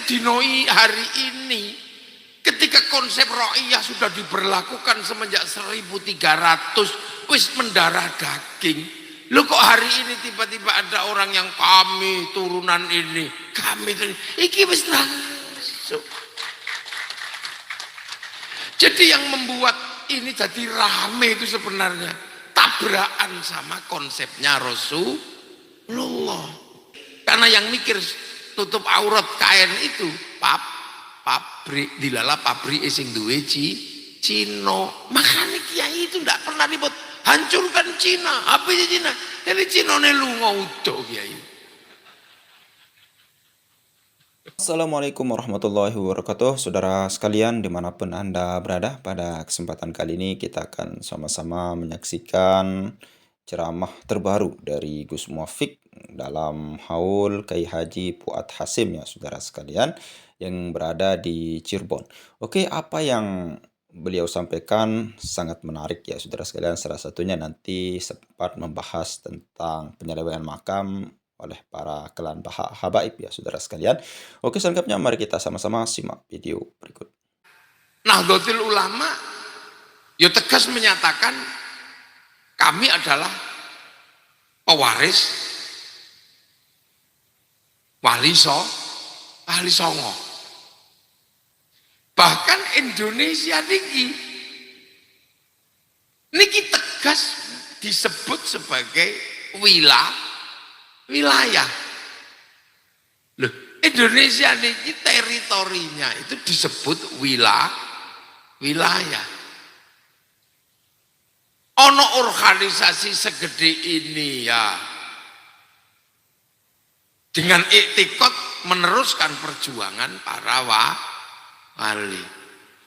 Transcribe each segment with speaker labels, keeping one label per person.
Speaker 1: dinoi hari ini, ketika konsep ro'iyah sudah diberlakukan semenjak 1300, wis mendarah daging. Lu kok hari ini tiba-tiba ada orang yang kami turunan ini, kami iki wis langsung. Jadi yang membuat ini jadi rame itu sebenarnya tabrakan sama konsepnya Rasulullah. Karena yang mikir tutup aurat kain itu pabrik dilala pabrik sing duwe Cina. Makanya kiai itu tidak pernah ribut hancurkan Cina. Apa aja Cina? Jadi Cina ne lunga udo kiai.
Speaker 2: Assalamualaikum warahmatullahi wabarakatuh. Saudara sekalian dimanapun Anda berada, pada kesempatan kali ini kita akan sama-sama menyaksikan ceramah terbaru dari Gus Muafik dalam Haul Kiai Haji Fuad Hasim ya saudara sekalian yang berada di Cirebon. Oke, apa yang beliau sampaikan sangat menarik ya saudara sekalian. Salah satunya nanti sempat membahas tentang penyelewengan makam oleh para kelan habaib ya saudara sekalian. Oke, selengkapnya mari kita sama-sama simak video berikut.
Speaker 1: Nahdlatul Ulama ya tegas menyatakan kami adalah pewaris wali songo. Bahkan Indonesia niki tegas disebut sebagai wilayah. Loh, Indonesia niki teritorinya itu disebut wilayah. Ono organisasi segede ini ya dengan iktikad meneruskan perjuangan para wali.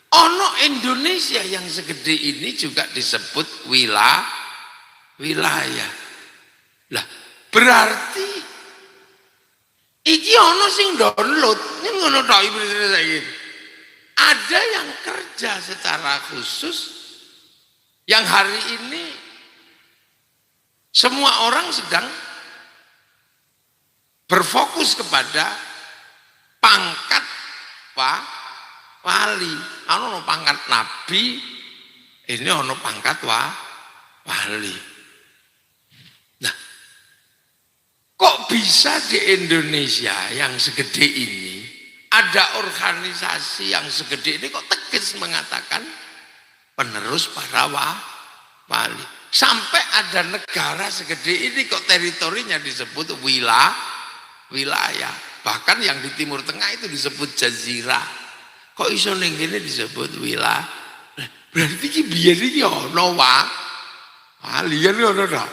Speaker 1: Ono Indonesia yang segede ini juga disebut wilayah. Lah, berarti iki ono sing download, ini ngono tok saiki. Ada yang kerja secara khusus yang hari ini semua orang sedang berfokus kepada pangkat wali. Ono pangkat nabi, ini ono pangkat wali. Nah, kok bisa di Indonesia yang segede ini ada organisasi yang segede ini kok tegas mengatakan penerus para wali. Sampai ada negara segede ini kok teritorinya disebut wilayah. Bahkan yang di Timur Tengah itu disebut jazirah. Kok iso ning kene disebut wilayah? Berarti ki biyen iki ono wali kan ngono to.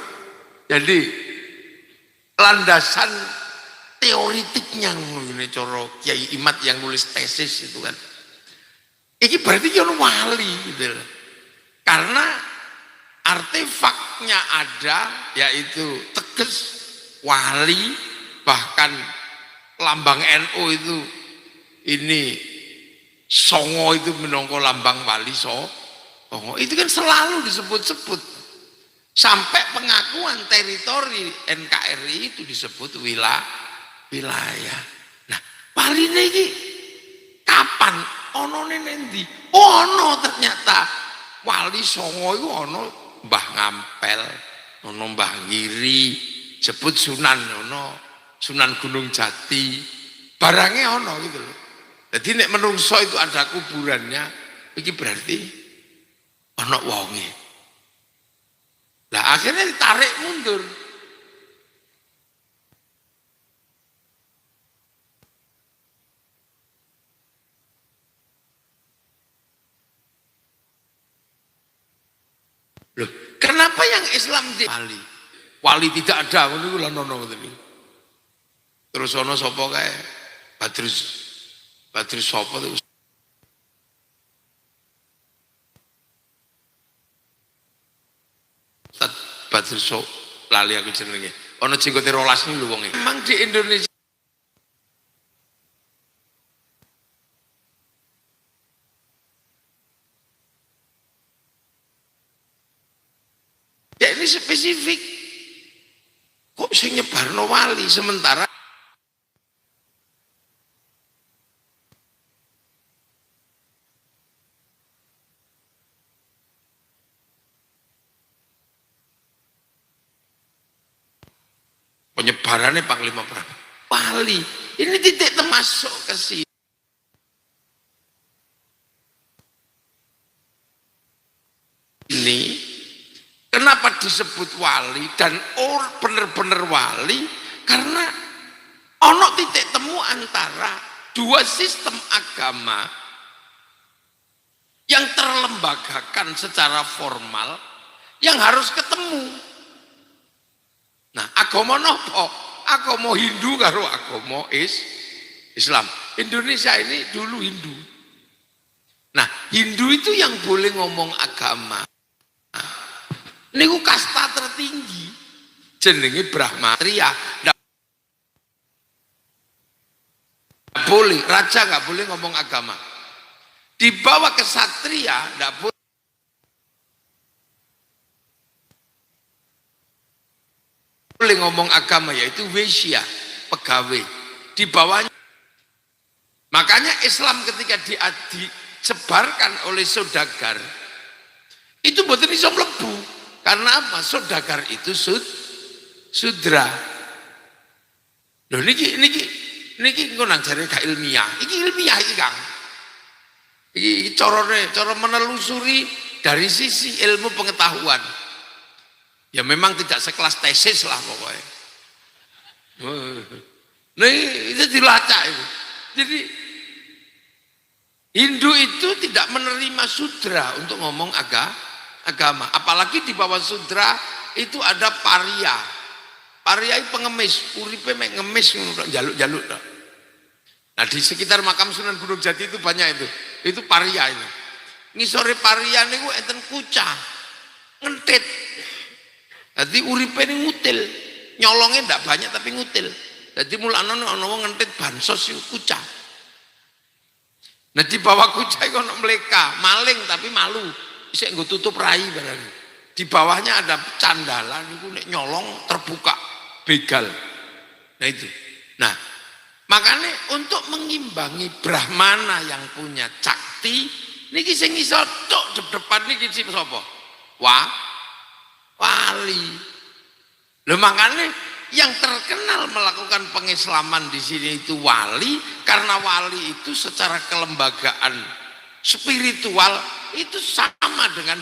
Speaker 1: Jadi landasan teoritiknya ngene cara Kiai Imad yang nulis tesis itu kan. Iki berarti ki ono wali gitu loh. Karena artefaknya ada, yaitu tegas wali, bahkan lambang NU itu ini songo itu minangka lambang wali songo itu kan selalu disebut-sebut sampai pengakuan teritori NKRI itu disebut wilayah. Nah, wali ini kapan ono nendi? Ono ternyata wali songo itu ono Mbah Ngampel, ono Mbah Giri, sebut Sunan, ono Sunan Gunung Jati, barangnya ono gitu loh. Jadi nek menungso itu ada kuburannya, ini berarti ono wonge. Nah akhirnya ditarik mundur. Loh, kenapa yang Islam di wali tidak ada ngono lho nono tadi. Terus ono sapa kae? Badrus sapa itu? Badrus lali aku jenenge. Ono jenggote 12 niku lho wonge. Memang di Indonesia ya ini spesifik. Kok sing nyebarno wali sementara barane panglima perang. Wali. Ini titik termasuk ke sini. Ini kenapa disebut wali dan bener-bener wali? Karena ono titik temu antara dua sistem agama yang terlembagakan secara formal yang harus ketemu. Nah, agama nopo? Agama Hindu karo agama Islam. Indonesia ini dulu Hindu. Nah, Hindu itu yang boleh ngomong agama. Niku kasta tertinggi, jenenge Brahmatria. Nggak boleh, raja nggak boleh ngomong agama. Di bawah kesatria nggak boleh ngomong agama, yaitu Waisya, pegawai. Di bawahnya, makanya Islam ketika disebarkan oleh saudagar itu betul iso mlebu. Karena apa? Saudagar itu sudra. Loh niki engko nang jare gak ilmiah. Iki ilmiah iki, Kang. Iki cara menelusuri dari sisi ilmu pengetahuan. Ya memang tidak sekelas tesis lah pokoknya. Nah itu dilacak itu. Jadi Hindu itu tidak menerima sudra untuk ngomong agama. Apalagi di bawah sudra itu ada paria. Paria itu pengemis, uripe mek ngemis jaluk-jaluk. Nah di sekitar makam Sunan Gunung Jati itu banyak itu. Itu paria itu. Ngisore paria niku enten kucah, ngentit. Jadi uripe ini ngutil. Nyolongnya ndak banyak tapi ngutil. Jadi mulane ana wong ngentit bansos itu kucah. Nah di bawah kucah itu ana mleka, maling tapi malu. Isek nggo tutup rai barang. Di bawahnya ada candalan niku nek nyolong terbuka begal. Nah itu. Nah, makanya untuk mengimbangi Brahmana yang punya cakti niki sing iso tok depan niki sapa? Wali. Loh makanya yang terkenal melakukan pengislaman di sini itu wali, karena wali itu secara kelembagaan spiritual itu sama dengan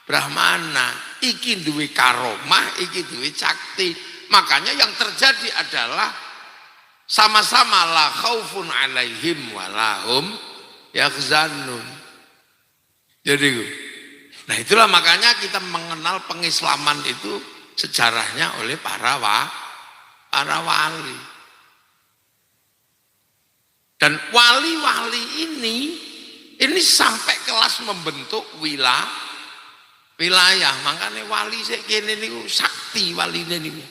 Speaker 1: Brahmana. Iki duwe karomah, iki duwe cakti. Makanya yang terjadi adalah sama-sama la khaufun alaihim walahum yakhzanun. Jadi nah itulah makanya kita mengenal pengislaman itu sejarahnya oleh para wali. Dan wali-wali ini sampai kelas membentuk wilayah. Makanya wali sik kene niku sakti waline niku.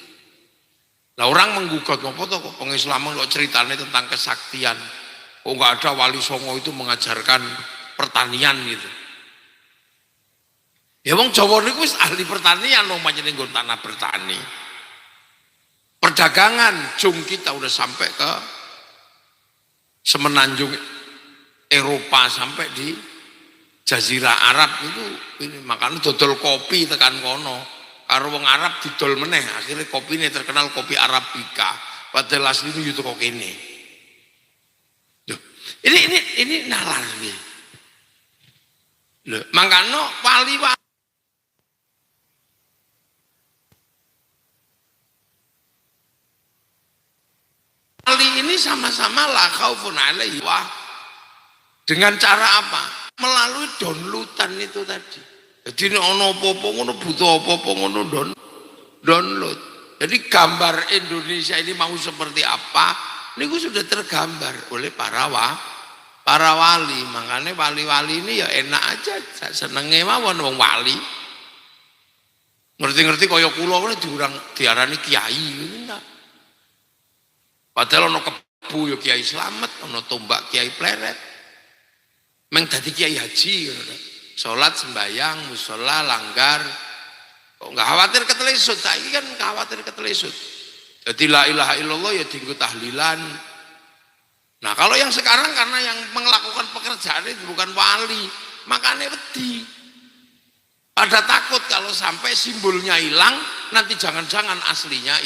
Speaker 1: Lah orang menggugat apa to kok pengislaman kok ceritanya tentang kesaktian. Kok enggak ada wali songo itu mengajarkan pertanian gitu. Ya wong Jawa niku wis ahli pertanian wong pancen nggon tanah bertani. Perdagangan jung kita udah sampai ke semenanjung Eropa sampai di Jazirah Arab itu ini makanya dodol kopi tekan kono karo wong Arab didol meneh akhirnya kopi ini terkenal kopi Arabica padahal asli itu yuto kok ini. Ini nalar nih. Loh, makanya wali ini sama-sama la khaufun alaihi wa dengan cara apa? Melalui downloadan itu tadi. Jadi ono apa-apa ngono butuh apa-apa ngono download. Jadi gambar Indonesia ini mau seperti apa? Niku sudah tergambar oleh para wali. Makanya wali-wali ini ya enak aja, senenge mawon wong wali. Ngerti-ngerti kaya kula ngono diarani kiai ngono. Padahal ono kebu ya Kiai Slamet, ono tombak Kiai Pleret. Meng dadi Kiai Haji, sholat sembahyang, musola, langgar. Kok nggak khawatir ketelesut? Saiki kan khawatir ketelesut. Jadi la ilaha illallah ya dienggo tahlilan. Nah kalau yang sekarang karena yang melakukan pekerjaan itu bukan wali, makanya wedi. Pada takut kalau sampai simbolnya hilang, nanti jangan-jangan aslinya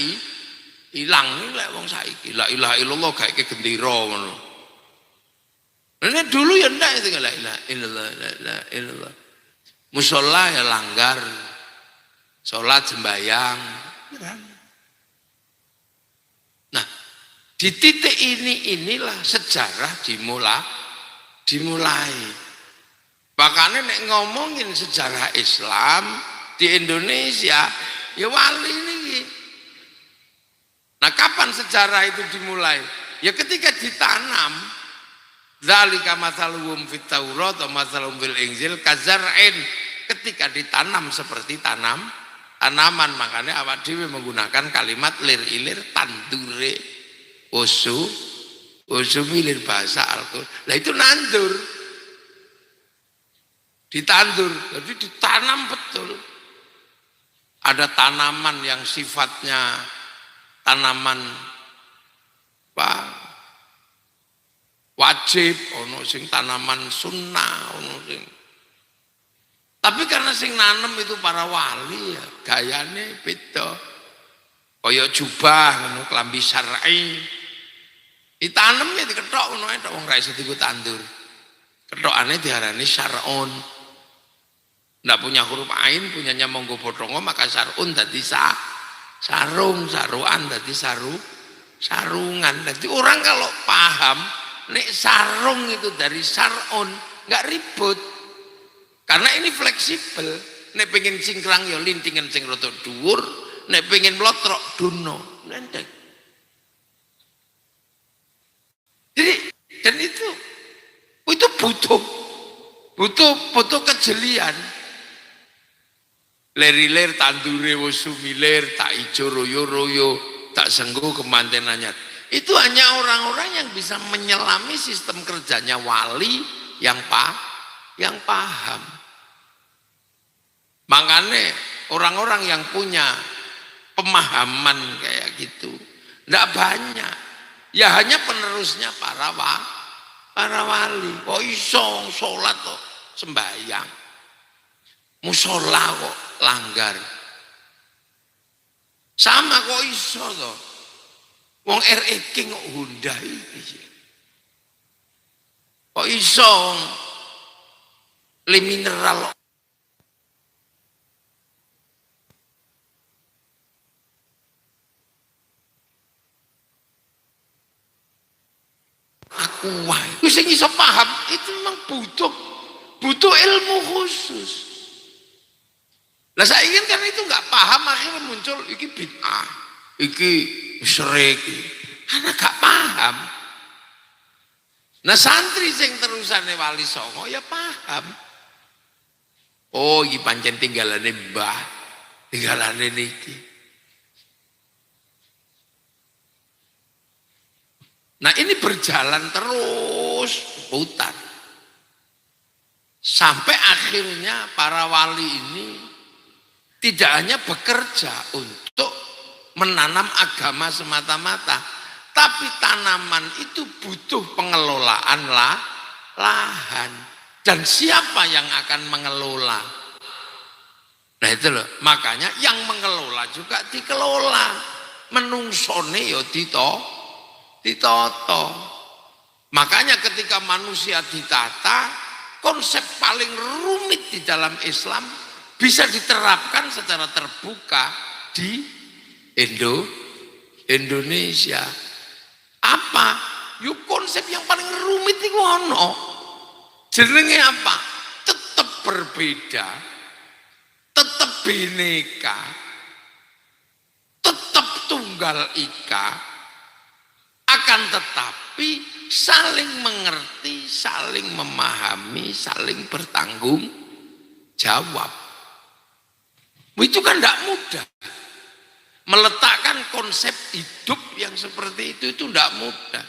Speaker 1: Ilang iki lek wong saiki la ilaha illallah gaeke gendera ngono. Ini dulu ya ndak itu la ilaha illallah la ilaha illallah. Mushola ya langgar. Salat sembahyang. Nah, di titik inilah sejarah dimulai. Makanya nek ngomongin sejarah Islam di Indonesia, ya wali ini. Nah, kapan sejarah itu dimulai? Ya ketika ditanam. Dzalika mathaluhum fit Taurat wa mathaluhum fil Injil kazar'in, ketika ditanam seperti tanaman, makanya awak dhewe menggunakan kalimat lir ilir tandure usu milir bahasa Al-Qur'an. Lah itu nandur. Ditandur, jadi ditanam betul. Ada tanaman yang sifatnya tanaman wajib, ono sing tanaman sunnah, ono sing. Tapi karena sing nanem itu para wali ya, gayane beda. Kaya jubah ngono klambi syar'i. Ditanem ya diketok ngono ae tok wong ra iso dienggo tandur. Ketokane diarani syar'un. Ndak punya huruf ain, punyanya monggo bodhongo, maka syar'un dadi sarung, saruan dadi sarungan. Jadi orang kalau paham nek sarung itu dari sar'un, nggak ribut. Karena ini fleksibel. Nek pengen cingkrang ya lintingan sing rada dhuwur, nek pengen mlotrok dono, nendek. Jadi dan itu butuh kejelian. Ler-ler tandure wis sumilir, tak ijo royo-royo, tak senggo kemanten anyar. Itu hanya orang-orang yang bisa menyelami sistem kerjanya wali yang paham. Makanya orang-orang yang punya pemahaman kayak gitu tidak banyak. Ya hanya penerusnya para wali. Kok iso sholat kok sembahyang, musola kok langgar, sama kok iso toh. Wong REK kok Hyundai iki. Kok iso le mineral aku wae. Wis sing iso paham itu memang butuh ilmu khusus. Lah saiki kan itu enggak paham, akhirnya muncul iki bid'ah, iki syirik. Karena gak paham. Nah santri sing terusane Wali Songo ya paham. Oh iki pancen tinggalane mbah, tinggalane niki. Nah ini berjalan terus putar. Sampai akhirnya para wali ini tidak hanya bekerja untuk menanam agama semata-mata, tapi tanaman itu butuh pengelolaan lahan. Dan siapa yang akan mengelola? Nah itu loh, makanya yang mengelola juga dikelola. Menungsone ya ditata. Makanya ketika manusia ditata, konsep paling rumit di dalam Islam bisa diterapkan secara terbuka di Indonesia. Apa? Yuk konsep yang paling rumit itu ono. Jenenge apa? Tetap berbeda, tetap bineka, tetap tunggal ika, akan tetapi saling mengerti, saling memahami, saling bertanggung jawab. Itu kan tidak mudah. Meletakkan konsep hidup yang seperti itu tidak mudah.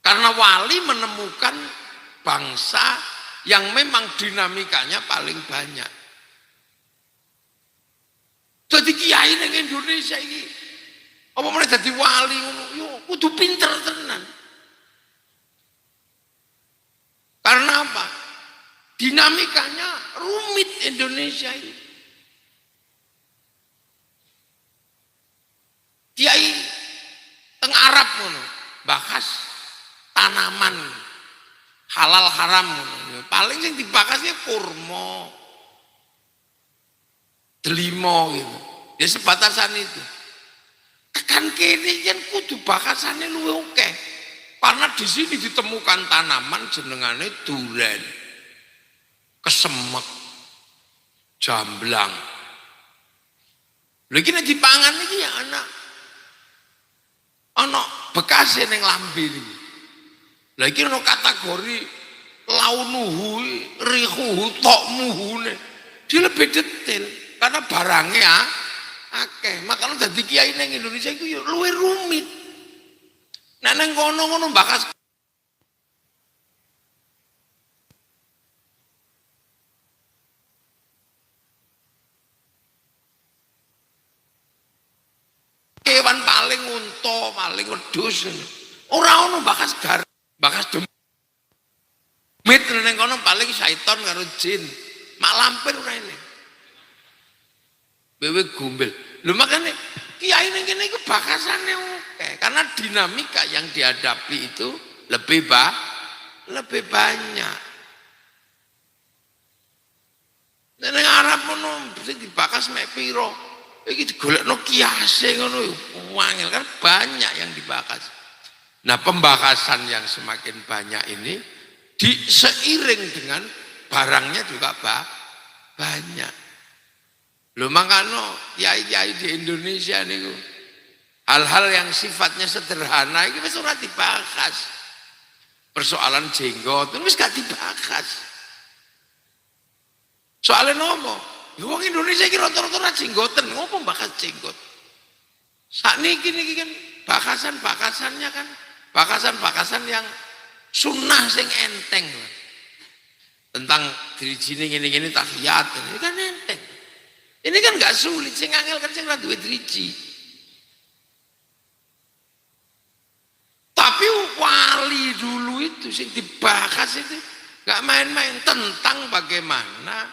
Speaker 1: Karena wali menemukan bangsa yang memang dinamikanya paling banyak. Jadi kiai nang Indonesia ini, apa mulai jadi wali, yo kudu pinter tenan. Karena apa? Dinamikanya rumit Indonesia ini. Kiai teng Arab ngono, bahas tanaman halal haram ngono. Paling sing dibakasnya kurma, delimo gitu. Ya sebatasan itu. Tekan kene yen kudu bakasane luwih akeh. Karena di sini ditemukan tanaman jenengane duren, kesemek, jamblang. Lha iki nek dipangan iki ya ana bekase ning lambe iki. Lah iki ana kategori launuhu, rihuhu, tokmuhune. Dia lebih detail karena barangnya akeh. Makanya dadi kiai ning Indonesia iku ya luwih rumit. Nek nang kono-kono bakas kewan paling unta, paling wedhus. Ora ono bakas demit nang kono paling syaiton karo jin. Mak lampir ora ini. Wewe gombel. Lho makane kiai ning kene iku bakasane akeh karena dinamika yang dihadapi itu lebih banyak. Nek ning Arab ngono sing dibakas mek pira? Iki digolekno kiase ngono wangel kan banyak yang dibakas. Nah, pembakasan yang semakin banyak ini seiring dengan barangnya juga banyak. Lho makanya kiai-kiai di Indonesia niku hal-hal yang sifatnya sederhana iki wis ora dibahas. Persoalan jenggot wis gak dibahas. Soalnya nopo? Ya wong Indonesia iki rata-rata ora jenggoten, ngopo bahas jenggot? Sakniki niki kan bakasan-bakasannya kan bakasan yang sunnah sing enteng. Tentang dirijine ngene-ngene tahiyat ini kan enteng. Ini kan nggak sulit, sing angel kan sing ora duwe driji. Tapi wali dulu itu sing dibahas itu nggak main-main tentang bagaimana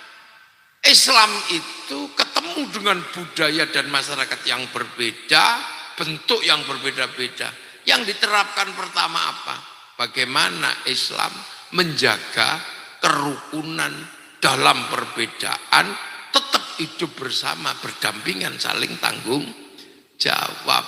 Speaker 1: Islam itu ketemu dengan budaya dan masyarakat yang berbeda, bentuk yang berbeda-beda. Yang diterapkan pertama apa? Bagaimana Islam menjaga kerukunan dalam perbedaan, tetap hidup bersama, berdampingan, saling tanggung jawab.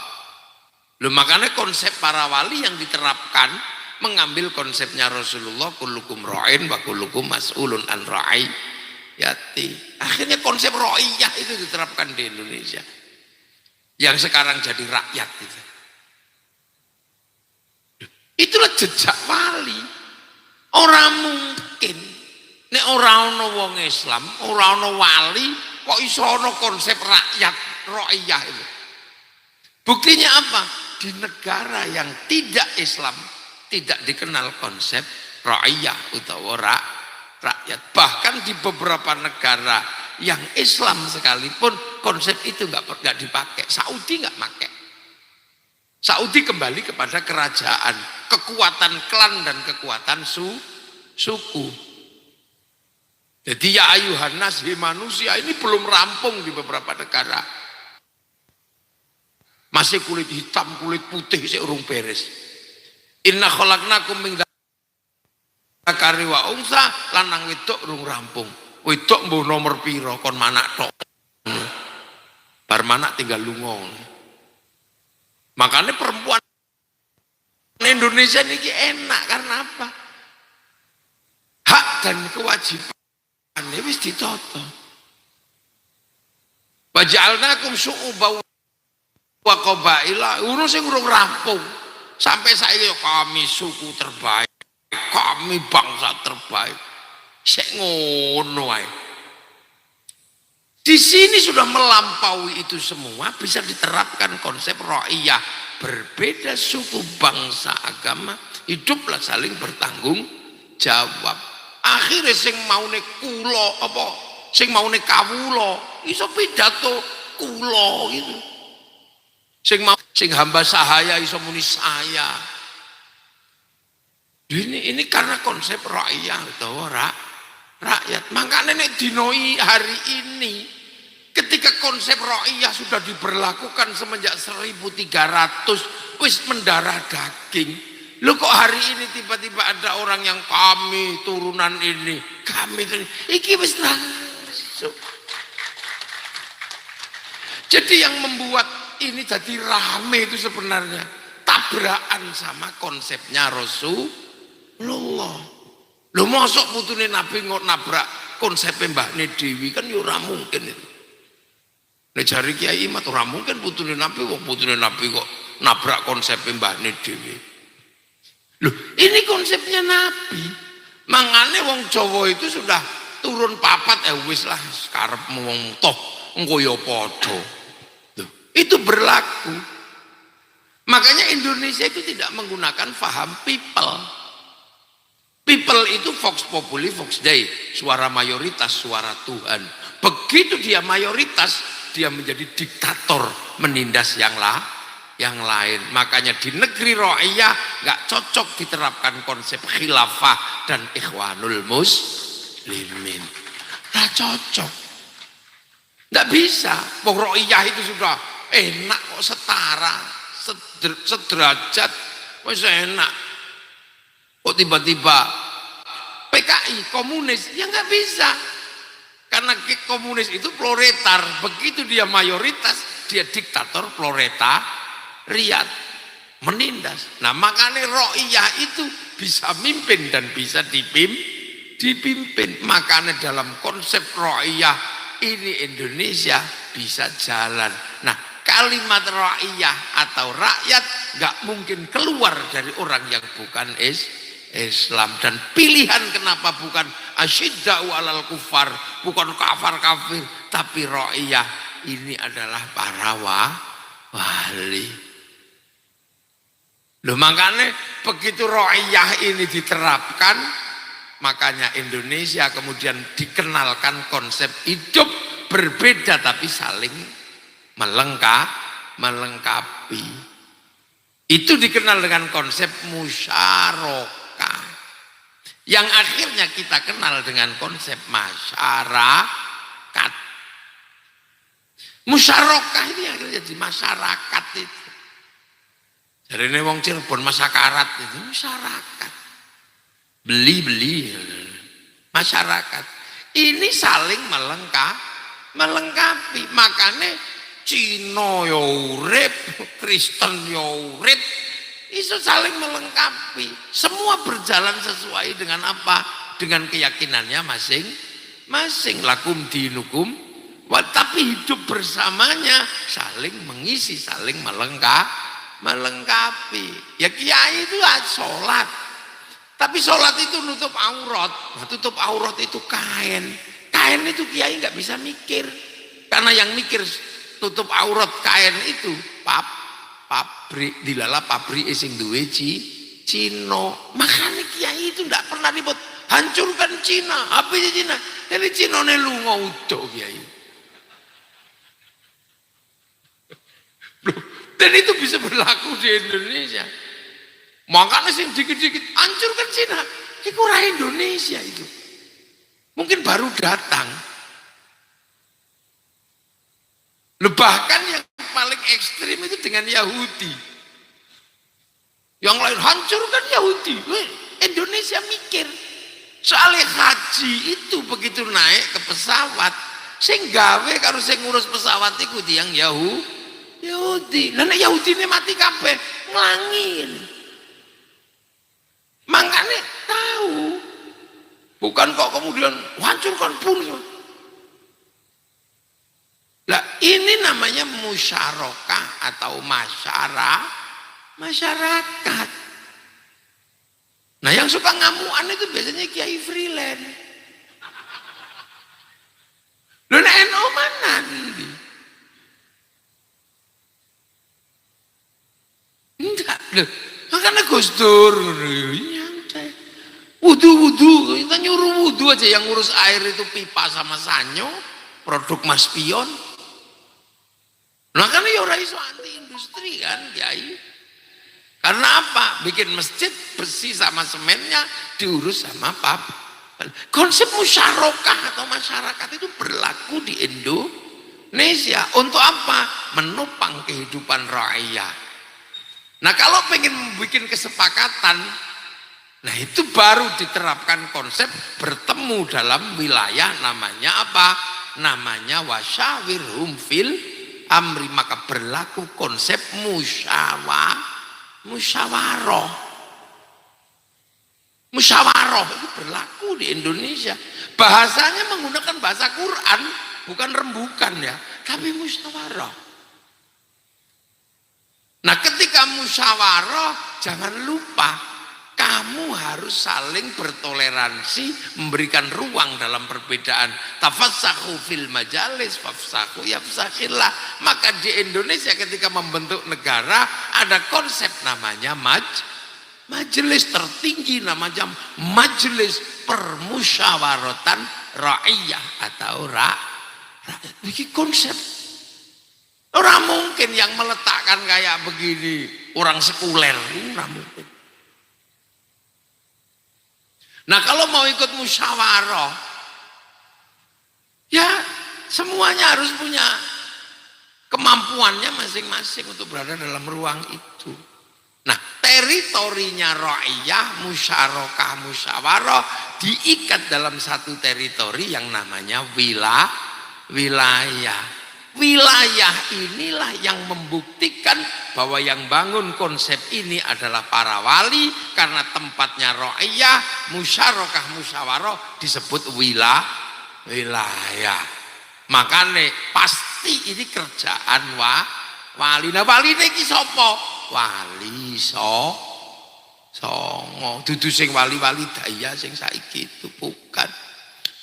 Speaker 1: Loh, makanya konsep para wali yang diterapkan mengambil konsepnya Rasulullah, kullukum ra'in wa kullukum mas'ulun an ra'iyati. Akhirnya konsep ra'iyah itu diterapkan di Indonesia. Yang sekarang jadi rakyat itu. Itulah jejak wali. Orang mungkin nek ora ana wong Islam, ora ana wali, kok iso ana konsep rakyat, ra'iyah itu. Buktinya apa? Di negara yang tidak Islam tidak dikenal konsep ra'iyah utawa rakyat. Bahkan di beberapa negara yang Islam sekalipun konsep itu nggak dipakai. Saudi nggak pakai. Saudi kembali kepada kerajaan, kekuatan klan dan kekuatan suku. Jadi ya ayuhan nas, manusia ini belum rampung di beberapa negara. Masih kulit hitam, kulit putih sih urung beres. Inna khalaqnakum min dzakari wa unsa, lanang wedok urung rampung. Wedok mbuh nomor pira kon manak tok. Bar manak tinggal lunga. Makanya perempuan Indonesia ini enak karena apa? Hak dan kewajiban ini wis ditata. Wa ja'alnakum syu'uban wa qabaila, urus sing urung rampung. Sampai saiki kami suku terbaik, kami bangsa terbaik. Sik ngono wae. Di sini sudah melampaui itu semua, bisa diterapkan konsep ra'iyah. Berbeda suku, bangsa, agama, hiduplah saling bertanggung jawab. Akhirnya sing maune kula apa sing maune kawula iso pidato kula gitu. Sing hamba sahaya iso muni saya. Ini karena konsep ra'iyah utawa rakyat. Makanya nek dinoi hari ini ketika konsep ra'iyah sudah diberlakukan semenjak 1300 wis mendarah daging. Lu kok hari ini tiba-tiba ada orang yang kami turunan ini, kami iki wis langsung. Jadi yang membuat ini jadi rame itu sebenarnya tabrakan sama konsepnya Rasulullah. Lu mosok putune Nabi nggak nabrak konsepnya Mbah Dewi, kan ya ora mungkin itu. Nek jari Kiai mah ora mungkin putune Nabi kok nabrak konsepnya Mbah Dewi. Loh, ini konsepnya Nabi. Mangane wong Jawa itu sudah turun papat wis lah karepmu wong toh engko ya padha. Loh, itu berlaku. Makanya Indonesia itu tidak menggunakan faham people. People itu vox populi vox dei, suara mayoritas, suara Tuhan. Begitu dia mayoritas, dia menjadi diktator, menindas yang lain. Makanya di negeri Ra'iyah nggak cocok diterapkan konsep khilafah dan ikhwanul muslimin. Nggak cocok. Nggak bisa. Wong Ra'iyah itu sudah enak kok, setara, sederajat, wis enak. Kok tiba-tiba PKI komunis? Ya nggak bisa. Karena komunis itu proletar. Begitu dia mayoritas, dia diktator proletariat, menindas. Nah makanya Ra'iyah itu bisa mimpin dan bisa dipimpin. Makanya dalam konsep Ra'iyah ini Indonesia bisa jalan. Nah kalimat Ra'iyah atau rakyat nggak mungkin keluar dari orang yang bukan Islam. Dan pilihan kenapa bukan asyidda'u alal kufar, bukan kafir, tapi Ra'iyah ini adalah para wali. Loh makanya begitu Ra'iyah ini diterapkan, makanya Indonesia kemudian dikenalkan konsep hidup berbeda tapi saling melengkapi. Itu dikenal dengan konsep musyarakah, yang akhirnya kita kenal dengan konsep masyarakat. Musyarakah ini akhirnya jadi masyarakat itu. Jadi ini wong Cirebon masyarakat itu masyarakat. Beli masyarakat. Ini saling melengkapi. Makanya Cina ya urip, Kristen ya urip, itu saling melengkapi. Semua berjalan sesuai dengan apa? Dengan keyakinannya masing-masing. Lakum dinukum, tapi hidup bersamanya saling mengisi, saling melengkapi. Ya kiai itu sholat, tapi sholat itu nutup aurat. Nah, tutup aurat itu kain itu kiai nggak bisa mikir, karena yang mikir tutup aurat kain itu pabrik dilala pabrik sing duwe Cina. Makanya kiai itu nggak pernah ribut hancurkan Cina, apa Cina, jadi Cina ne lunga udo kiai. Dan itu bisa berlaku di Indonesia. Makanya sing dikit-dikit hancurkan Cina, itu orang Indonesia itu. Mungkin baru datang. Bahkan yang paling ekstrim itu dengan Yahudi. Yang lain hancurkan Yahudi. Indonesia mikir. Soalnya haji itu begitu naik ke pesawat, sing gawe karo sing ngurus pesawat itu yang Yahudi. Lah nek Yahudi ini mati kabeh, nglangin. Makanya tahu. Bukan kok kemudian hancurkan pun. Lah ini namanya musyarakah atau masyarakat. Nah yang suka ngamuan itu biasanya kiai freelance. Loh nek NU mana nih? Enggak, loh. Makanya Gus Dur nyantai. Wudu, kita nyuruh wudu aja, yang ngurus air itu pipa sama sanyo, produk Mas Pion. Nah kan ya ora iso anti industri kan, Kiai. Karena apa? Bikin masjid besi sama semennya diurus sama pap. Konsep musyarakah atau masyarakat itu berlaku di Indonesia. Untuk apa? Menopang kehidupan rakyat. Nah kalau pengen membuat kesepakatan, nah itu baru diterapkan konsep bertemu dalam wilayah namanya apa? Namanya wasyawirhum fil amri, maka berlaku konsep musyawarah. Musyawarah itu berlaku di Indonesia. Bahasanya menggunakan bahasa Quran, bukan rembukan ya, tapi musyawarah. Nah ketika musyawarah jangan lupa kamu harus saling bertoleransi, memberikan ruang dalam perbedaan. Tafassahu fil majalis fafsahu yafsakhillah. Maka di Indonesia ketika membentuk negara ada konsep namanya majelis tertinggi, namanya majelis permusyawaratan ra'iyah atau ini konsep. Orang mungkin yang meletakkan kayak begini orang sekuler, orang mungkin. Nah kalau mau ikut musyawarah, ya semuanya harus punya kemampuannya masing-masing untuk berada dalam ruang itu. Nah teritorinya ra'iyah, musyarakah, musyawarah diikat dalam satu teritori yang namanya wilayah. Wilayah inilah yang membuktikan bahwa yang bangun konsep ini adalah para wali, karena tempatnya ra'iyah, musyarakah, musyawarah disebut wilayah. Makanya pasti ini kerjaan wali. Nah wali ini sapa? Wali songo. Dudu sing wali-wali daya sing saiki itu bukan.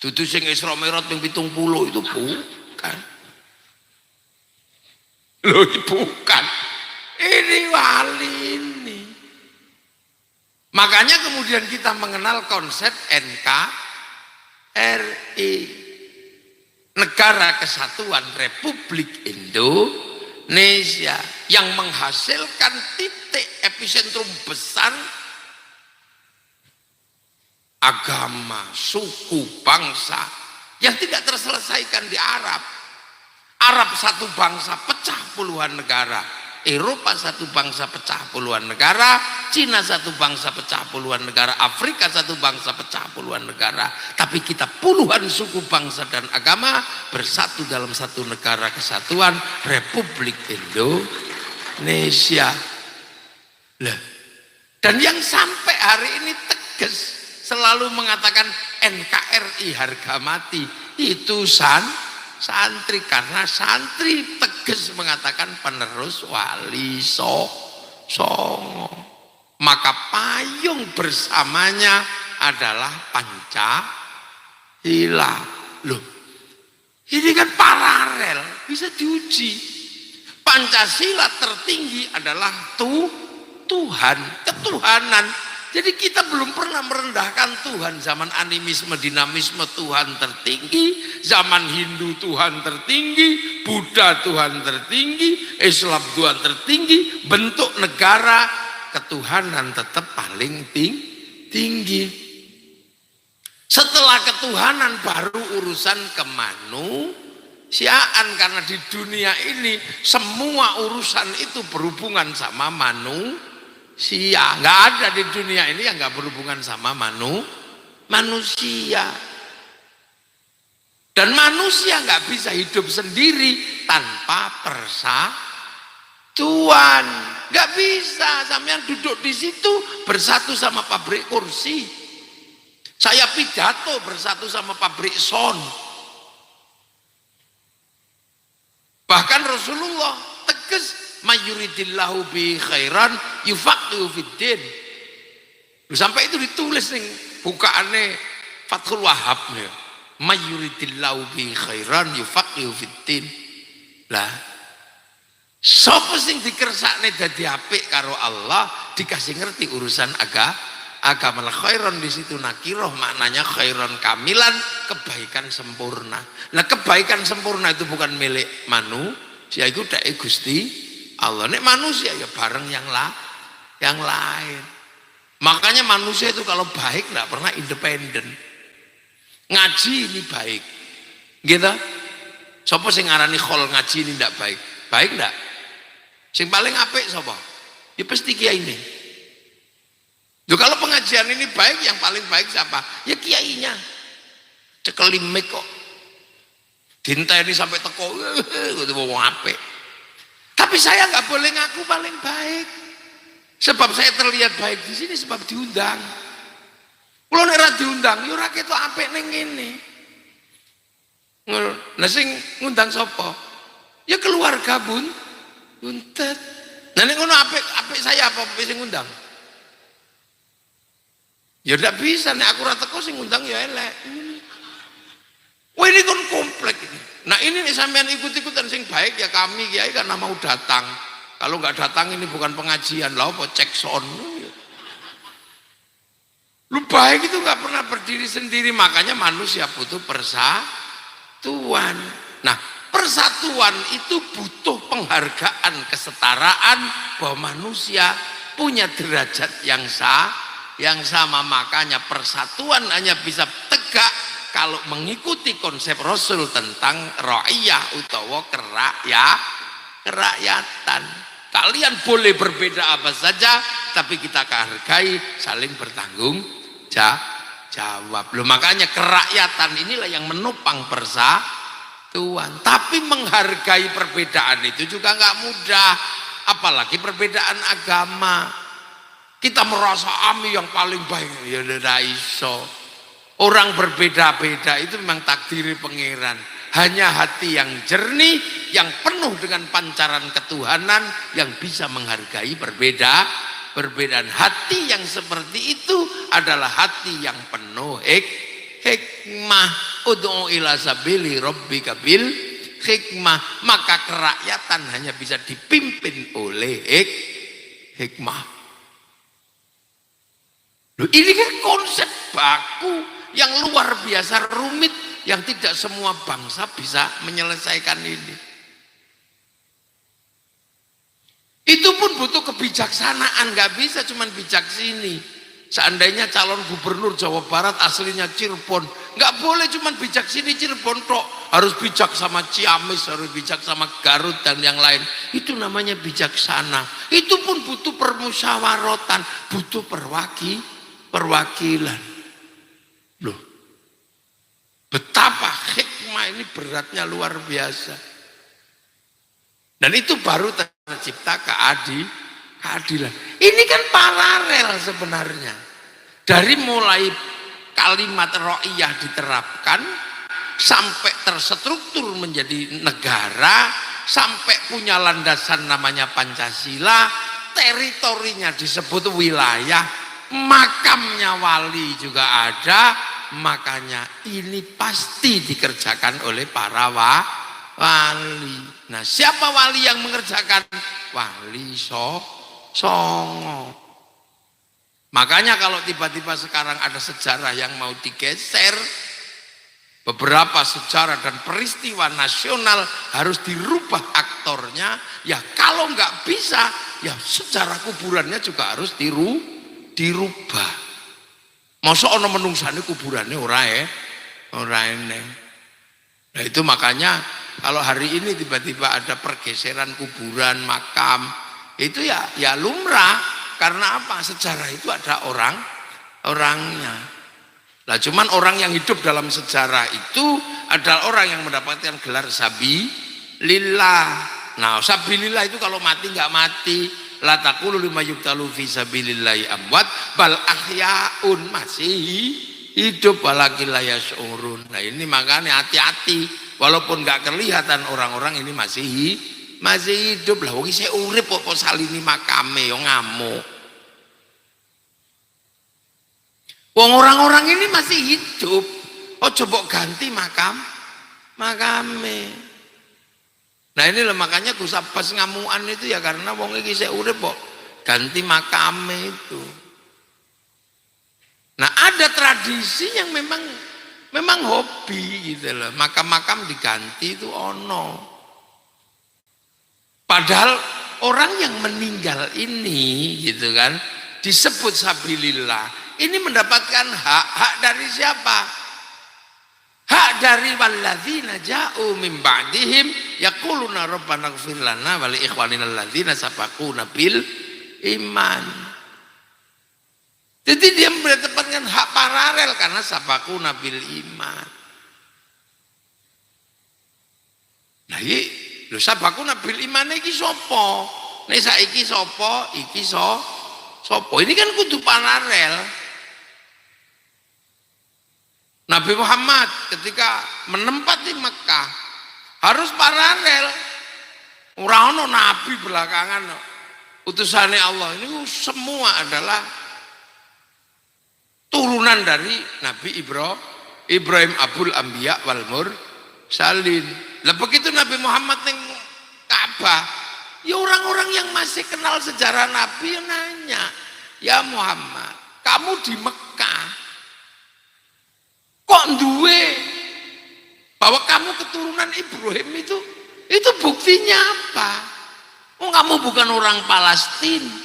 Speaker 1: Dudu sing Isra Mi'raj ping 70 itu bukan. Loh bukan, ini wali ini. Makanya kemudian kita mengenal konsep NKRI, Negara Kesatuan Republik Indonesia, yang menghasilkan titik epicentrum besar agama, suku, bangsa yang tidak terselesaikan di Arab. Arab satu bangsa pecah puluhan negara, Eropa satu bangsa pecah puluhan negara, Cina satu bangsa pecah puluhan negara, Afrika satu bangsa pecah puluhan negara. Tapi kita puluhan suku, bangsa dan agama bersatu dalam satu negara kesatuan Republik Indonesia. Dan yang sampai hari ini tegas selalu mengatakan NKRI harga mati itu santri, karena santri tegas mengatakan penerus wali songo. Maka payung bersamanya adalah Pancasila. Loh, ini kan paralel, bisa diuji. Pancasila tertinggi adalah Tuhan, ketuhanan. Jadi kita belum pernah merendahkan Tuhan. Zaman animisme, dinamisme Tuhan tertinggi, zaman Hindu Tuhan tertinggi, Buddha Tuhan tertinggi, Islam Tuhan tertinggi, bentuk negara ketuhanan tetap paling tinggi. Setelah ketuhanan baru urusan kemanusiaan, karena di dunia ini semua urusan itu berhubungan sama manusia. Nggak ada di dunia ini yang nggak berhubungan sama manusia. Dan manusia nggak bisa hidup sendiri tanpa persatuan. Nggak bisa. Sampean duduk di situ bersatu sama pabrik kursi. Saya pidato bersatu sama pabrik son. Bahkan Rasulullah tegas, mayuridillahu bi khairan yufaqihu fiddin. Sampai itu ditulis nih bukaannya Fathul Wahab nih. Mayuridillahu bi khairan yufaqihu fiddin. Lah sapa sing dikersakne dadi apik karo Allah dikasih ngerti urusan agama. Khairan di situ nakiroh, maknanya khairan kamilan, kebaikan sempurna. Nah kebaikan sempurna itu bukan milik manusia, itu dak Gusti Allah. Nek manusia ya bareng yang lain. Makanya manusia itu kalau baik nggak pernah independen. Ngaji ini baik, gitu. Sopo sing ngarani khol ngaji ini ndak baik? Baik ndak? Sing paling apik sopo? Ya pasti kiai ini. Loh, kalau pengajian ini baik, yang paling baik siapa? Ya kiainya. Cekelimik kok. Dinteni sampai teko, gitu mau apik. Tapi saya nggak boleh ngaku paling baik. Sebab saya terlihat baik di sini sebab diundang. Kalau nek ora diundang, yo ora ketok apik ning ngene. Nah sing ngundang sapa? Ya keluarga buntet. Nah nek ngono apik saya apa sing ngundang? Ya ndak bisa nek aku ora teko sing ngundang ya elek. Wah ini kan komplek ini. Nah ini nih sampean ikut-ikutan sing baik ya kami kiai karena mau datang. Kalau nggak datang ini bukan pengajian lah, apa cek son. Lu baik itu nggak pernah berdiri sendiri, makanya manusia butuh persatuan. Nah persatuan itu butuh penghargaan, kesetaraan bahwa manusia punya derajat yang sama. Makanya persatuan hanya bisa tegak kalau mengikuti konsep Rasul tentang ra'iyah utawa kerakyatan. Kalian boleh berbeda apa saja, tapi kita hargai, saling bertanggung jawab. Loh, makanya kerakyatan inilah yang menopang persatuan. Tapi menghargai perbedaan itu juga nggak mudah, apalagi perbedaan agama. Kita merasa ami yang paling baik, ya udah iso. Orang berbeda-beda itu memang takdiri pangeran. Hanya hati yang jernih, yang penuh dengan pancaran ketuhanan, yang bisa menghargai perbedaan. Hati yang seperti itu adalah hati yang penuh hikmah. Ud'u ila sabili rabbika bil hikmah. Maka kerakyatan hanya bisa dipimpin oleh hikmah. Loh, ini kan konsep baku yang luar biasa rumit, yang tidak semua bangsa bisa menyelesaikan ini. Itu pun butuh kebijaksanaan, nggak bisa cuman bijak sini. Seandainya calon gubernur Jawa Barat aslinya Cirebon, nggak boleh cuman bijak sini Cirebon tok, harus bijak sama Ciamis, harus bijak sama Garut dan yang lain. Itu namanya bijaksana. Itu pun butuh permusyawaratan, butuh perwakilan. Loh, betapa hikmah ini beratnya luar biasa. Dan itu baru tercipta keadilan. Ini kan paralel sebenarnya. Dari mulai kalimat ra'iyah diterapkan, sampai terstruktur menjadi negara, sampai punya landasan namanya Pancasila, teritorinya disebut wilayah, makamnya wali juga ada. Makanya ini pasti dikerjakan oleh para wali. Nah, siapa wali yang mengerjakan? Wali Songo. Makanya kalau tiba-tiba sekarang ada sejarah yang mau digeser, beberapa sejarah dan peristiwa nasional harus dirubah aktornya. Ya kalau nggak bisa, ya sejarah kuburannya juga harus dirubah. Masa ono menungsane kuburannya ora ini. Nah itu makanya kalau hari ini tiba-tiba ada pergeseran kuburan, makam, itu ya lumrah. Karena apa? Sejarah itu ada orangnya. Lah cuman orang yang hidup dalam sejarah itu adalah orang yang mendapatkan gelar sabilillah. Nah, sabilillah itu kalau mati nggak mati. La taqulu lima yuqtalu fi sabilillahi amwat bal ahyaun, masih hidup walakin la yash'urun. Nah ini makanya hati-hati, walaupun nggak kelihatan orang-orang ini masih hidup. Lah wong isih urip kok salini makame yo ngamuk. Wong orang-orang ini masih hidup, coba ganti makame. Nah ini loh makanya Gus Abbas ngamuan itu ya karena wong iki sik urip kok ganti makame itu. Nah ada tradisi yang memang hobi gitu loh, makam-makam diganti itu ono. Padahal orang yang meninggal ini gitu kan disebut sabilillah, ini mendapatkan hak dari siapa? Hak dari walladzina ja'u min ba'dihim yaquluna rabbana ighfir lana wa li ikhwanina alladzina sabaquna bil iman. Jadi dia bertepatkan hak paralel karena sabaku nabil iman. Nah iki lho sabaku nabil iman iki sapa? Nek saiki sapa, iki sapa? Ini kan kudu paralel. Nabi Muhammad ketika menempati Mekah harus paralel. Ora ono nabi belakangan utusane Allah ini semua adalah turunan dari Nabi Ibrahim Abul Anbiya wal Mursalin. Lah begitu Nabi Muhammad ning Ka'bah, ya orang-orang yang masih kenal sejarah Nabi nanya, "Ya Muhammad, kamu di Mekah kok duwe bahwa kamu keturunan Ibrahim itu buktinya apa? Oh, kamu bukan orang Palestina."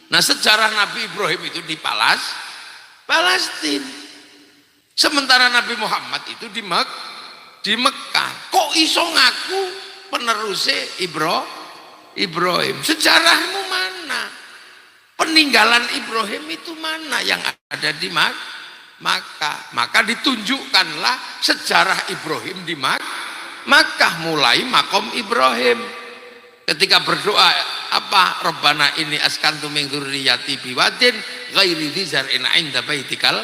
Speaker 1: Nah, sejarah Nabi Ibrahim itu di Palestina. Sementara Nabi Muhammad itu di Mekah. Kok iso ngaku penerusnya Ibrahim? Sejarahmu mana? Peninggalan Ibrahim itu mana yang ada di Maka ditunjukkanlah sejarah Ibrahim di Makkah, mulai makom Ibrahim ketika berdoa apa, Rabbana ini askantu min dzurriyyati biwadin ghairi dzi zar'in 'inda baitikal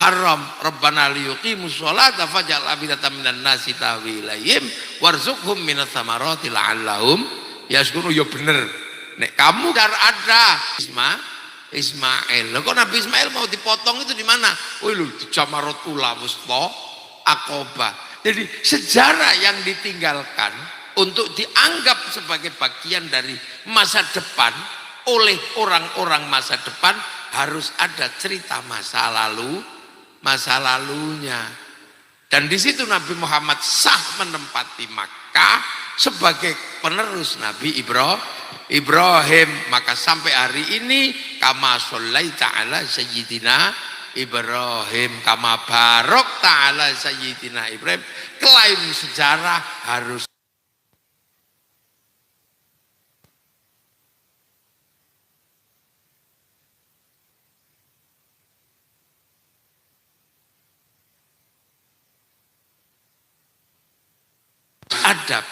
Speaker 1: haram, Rabbana liyuqimus sholata faj'al afidatan minan nasi tahwi ilaihim warzuqhum minas tsamarati la'allahum yashkurun. Ya bener, nek kamu ada Ismail. Loh, kok Nabi Ismail mau dipotong itu di mana? Oh lho, di Jamaratul Wusta Aqabah. Jadi sejarah yang ditinggalkan untuk dianggap sebagai bagian dari masa depan oleh orang-orang masa depan harus ada cerita masa lalunya. Dan di situ Nabi Muhammad sah menempati Makkah sebagai penerus Nabi Ibrahim. Maka sampai hari ini kama shallaita ala sayyidina Ibrahim kama barakta ala sayyidina Ibrahim, klaim sejarah harus ada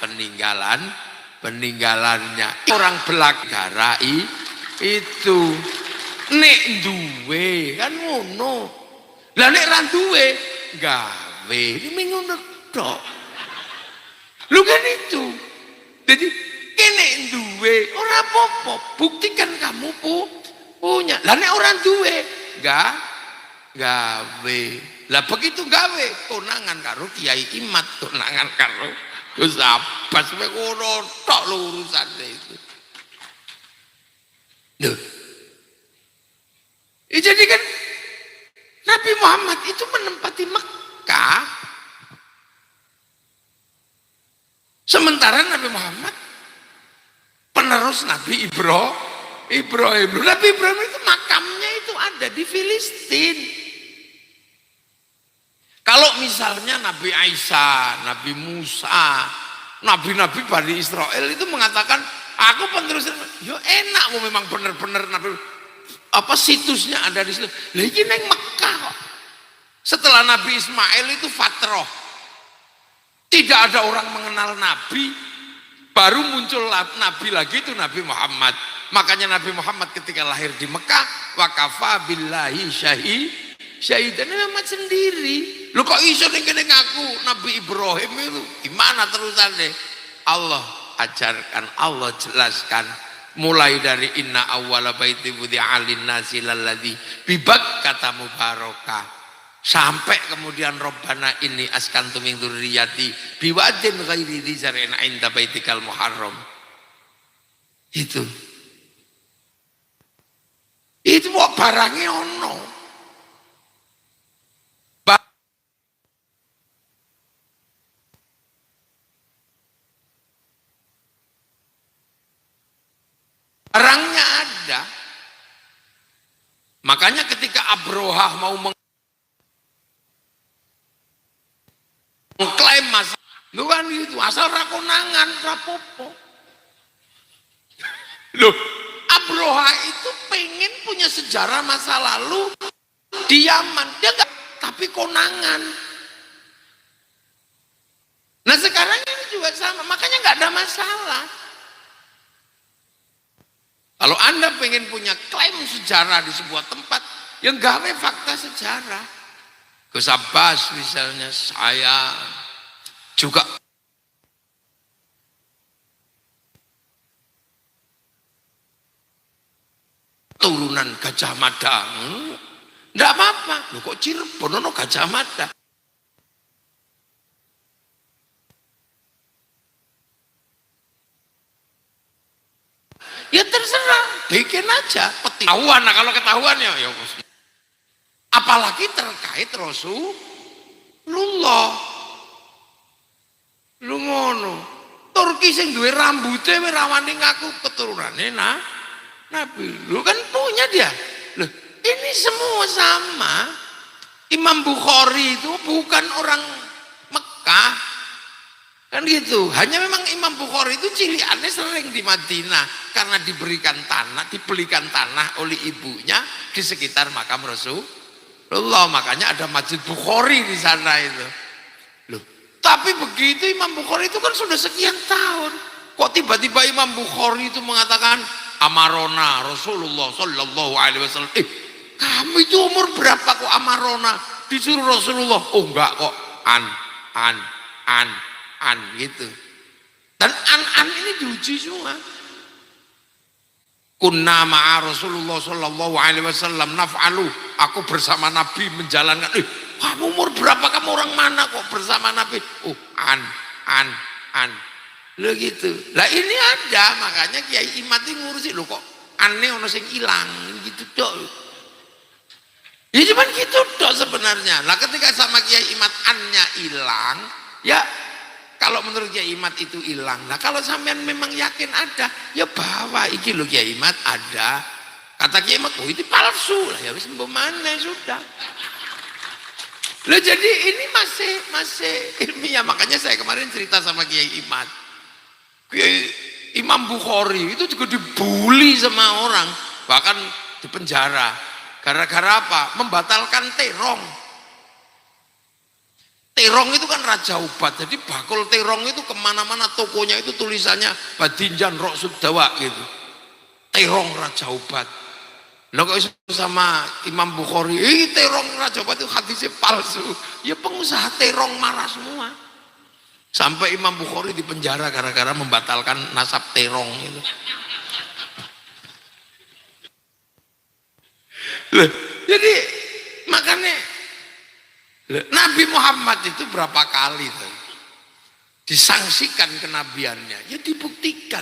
Speaker 1: peninggalannya. Orang belakang itu nek duwe kan ngono. Lah nek ra duwe gawe iki ngono tok. Lu kan itu. Jadi kene duwe ora apa-apa, buktikan kamu punya. Lah nek orang duwe gawe. Lah begitu gawe tunangan karo Kiai Imat, tunangan karo Gus Abbas, ngono tok lho urusane itu. Loh. Jadi kan Nabi Muhammad itu menempati Mekah, sementara Nabi Muhammad penerus Nabi Ibrahim. Nabi Ibrahim itu makamnya itu ada di Filistin. Kalau misalnya Nabi Isa, Nabi Musa, nabi-nabi Bani Israel itu mengatakan aku penerus, yo enak, mau memang benar-benar Nabi apa situsnya ada di situ. Lah iki neng Mekah kok. Setelah Nabi Ismail itu fatroh, tidak ada orang mengenal Nabi, baru muncul Nabi lagi itu Nabi Muhammad. Makanya Nabi Muhammad ketika lahir di Mekah, wakafa billahi syahidan Muhammad sendiri. Lu kok iso ning kene ngaku Nabi Ibrahim itu gimana terusannya? Allah ajarkan, Allah jelaskan mulai dari inna awwala baiti wudi'a lin-nasi lalladzi bi Bakkata mubarakah sampai kemudian Rabbana inni askantu min dzurriyyati biwadin ghairi dzi zar'in 'inda baitikal muharram. Itu kok barangnya ono. Barangnya ada. Makanya ketika Abrohah mau klaim masa lu kan gitu asal rakonangan rapopo. Loh, Abroha itu pengen punya sejarah masa lalu di Yaman, dia enggak, tapi konangan. Nah sekarang ini juga sama, makanya nggak ada masalah. Kalau Anda pengen punya klaim sejarah di sebuah tempat, yang gawe fakta sejarah. Gus Abbas misalnya, saya juga turunan Gajah Mada. Enggak apa-apa. Loh kok Cirebon ono Gajah Mada? Ya terserah, bikin aja. Ketahuan, nah kalau ketahuan ya apalagi terkait Rasulullah. Lu ngono. Turki sing duwe rambutnya rawani ngaku keturunannya Nabi. Lu kan punya dia. Loh, ini semua sama. Imam Bukhari itu bukan orang Mekah. Kan gitu. Hanya memang Imam Bukhari itu ciliannya sering di Madinah karena diberikan tanah, dibelikan tanah oleh ibunya di sekitar makam Rasulullah. Makanya ada Masjid Bukhari di sana itu. Loh, tapi begitu Imam Bukhari itu kan sudah sekian tahun. Kok tiba-tiba Imam Bukhari itu mengatakan amarona Rasulullah sallallahu alaihi wasallam. Kamu itu umur berapa kok amarona? Disuruh Rasulullah. Oh enggak kok. An gitu. Dan an ini diuji semua. Kunna ma'a Rasulullah sallallahu alaihi wasallam naf'alu. Aku bersama Nabi menjalankan. Kamu umur berapa, kamu orang mana kok bersama Nabi? Oh, an. Loh gitu. Lah ini ada, makanya Kiai Imad ini ngurusi loh kok aneh ono sing ilang gitu dok. Ya cuman gitu dok sebenarnya. Lah ketika sama Kiai Imad annya hilang, ya kalau menurut Kiai Imad itu hilang. Nah kalau sampean memang yakin ada, ya bawa iki loh Kiai Imad ada. Kata Kiai Imad, oh itu palsu lah ya wis mana sudah. Loh jadi ini masih ilmiah, makanya saya kemarin cerita sama Kiai Imad. Kiai Imam Bukhari itu juga dibully sama orang, bahkan dipenjara. Gara-gara apa? Membatalkan terong. Terong itu kan raja obat, jadi bakul terong itu kemana-mana tokonya itu tulisannya Badinjan Rok Sudawa gitu. Terong raja obat. Lah kok sama Imam Bukhari, terong raja obat itu hadisnya palsu. Ya pengusaha terong marah semua. Sampai Imam Bukhari dipenjara gara-gara membatalkan nasab terong itu. Loh, jadi makanya Nabi Muhammad itu berapa kali tuh disangsikan kenabiannya, ya dibuktikan.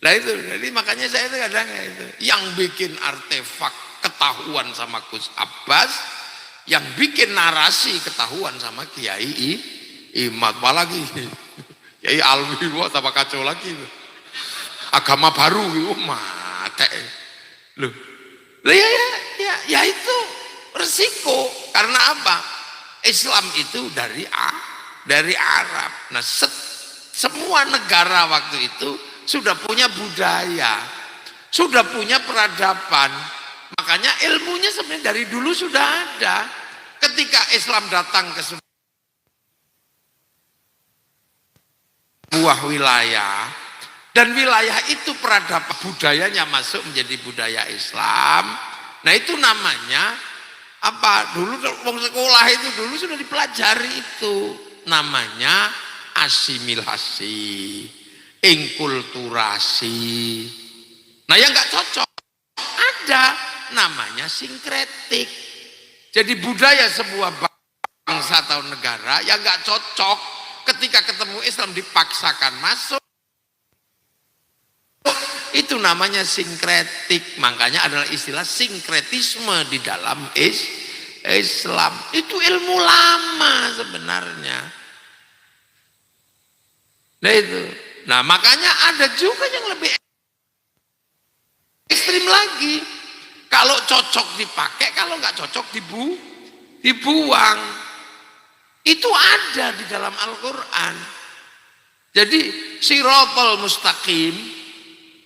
Speaker 1: Nah itu, jadi makanya saya itu kadang itu yang bikin artefak ketahuan sama Gus Abbas, yang bikin narasi ketahuan sama Kiai Imad, apalagi Kiai Alwi, wah tambah kacau lagi itu. Agama baru, mate. Loh, ya itu resiko. Karena apa? Islam itu dari Arab. Nah, semua negara waktu itu sudah punya budaya, sudah punya peradaban. Makanya ilmunya sebenarnya dari dulu sudah ada. Ketika Islam datang ke sebuah wilayah, dan wilayah itu peradaban budayanya masuk menjadi budaya Islam. Nah itu namanya apa? Dulu wong sekolah itu dulu sudah dipelajari itu, namanya asimilasi, inkulturasi. Nah yang nggak cocok ada, namanya sinkretik. Jadi budaya sebuah bangsa atau negara yang nggak cocok ketika ketemu Islam dipaksakan masuk, itu namanya sinkretik. Makanya adalah istilah sinkretisme di dalam Islam. Itu ilmu lama sebenarnya. Nah itu. Nah makanya ada juga yang lebih ekstrim lagi. Kalau cocok dipakai, kalau nggak cocok dibuang. Itu ada di dalam Al-Quran. Jadi sirotol mustaqim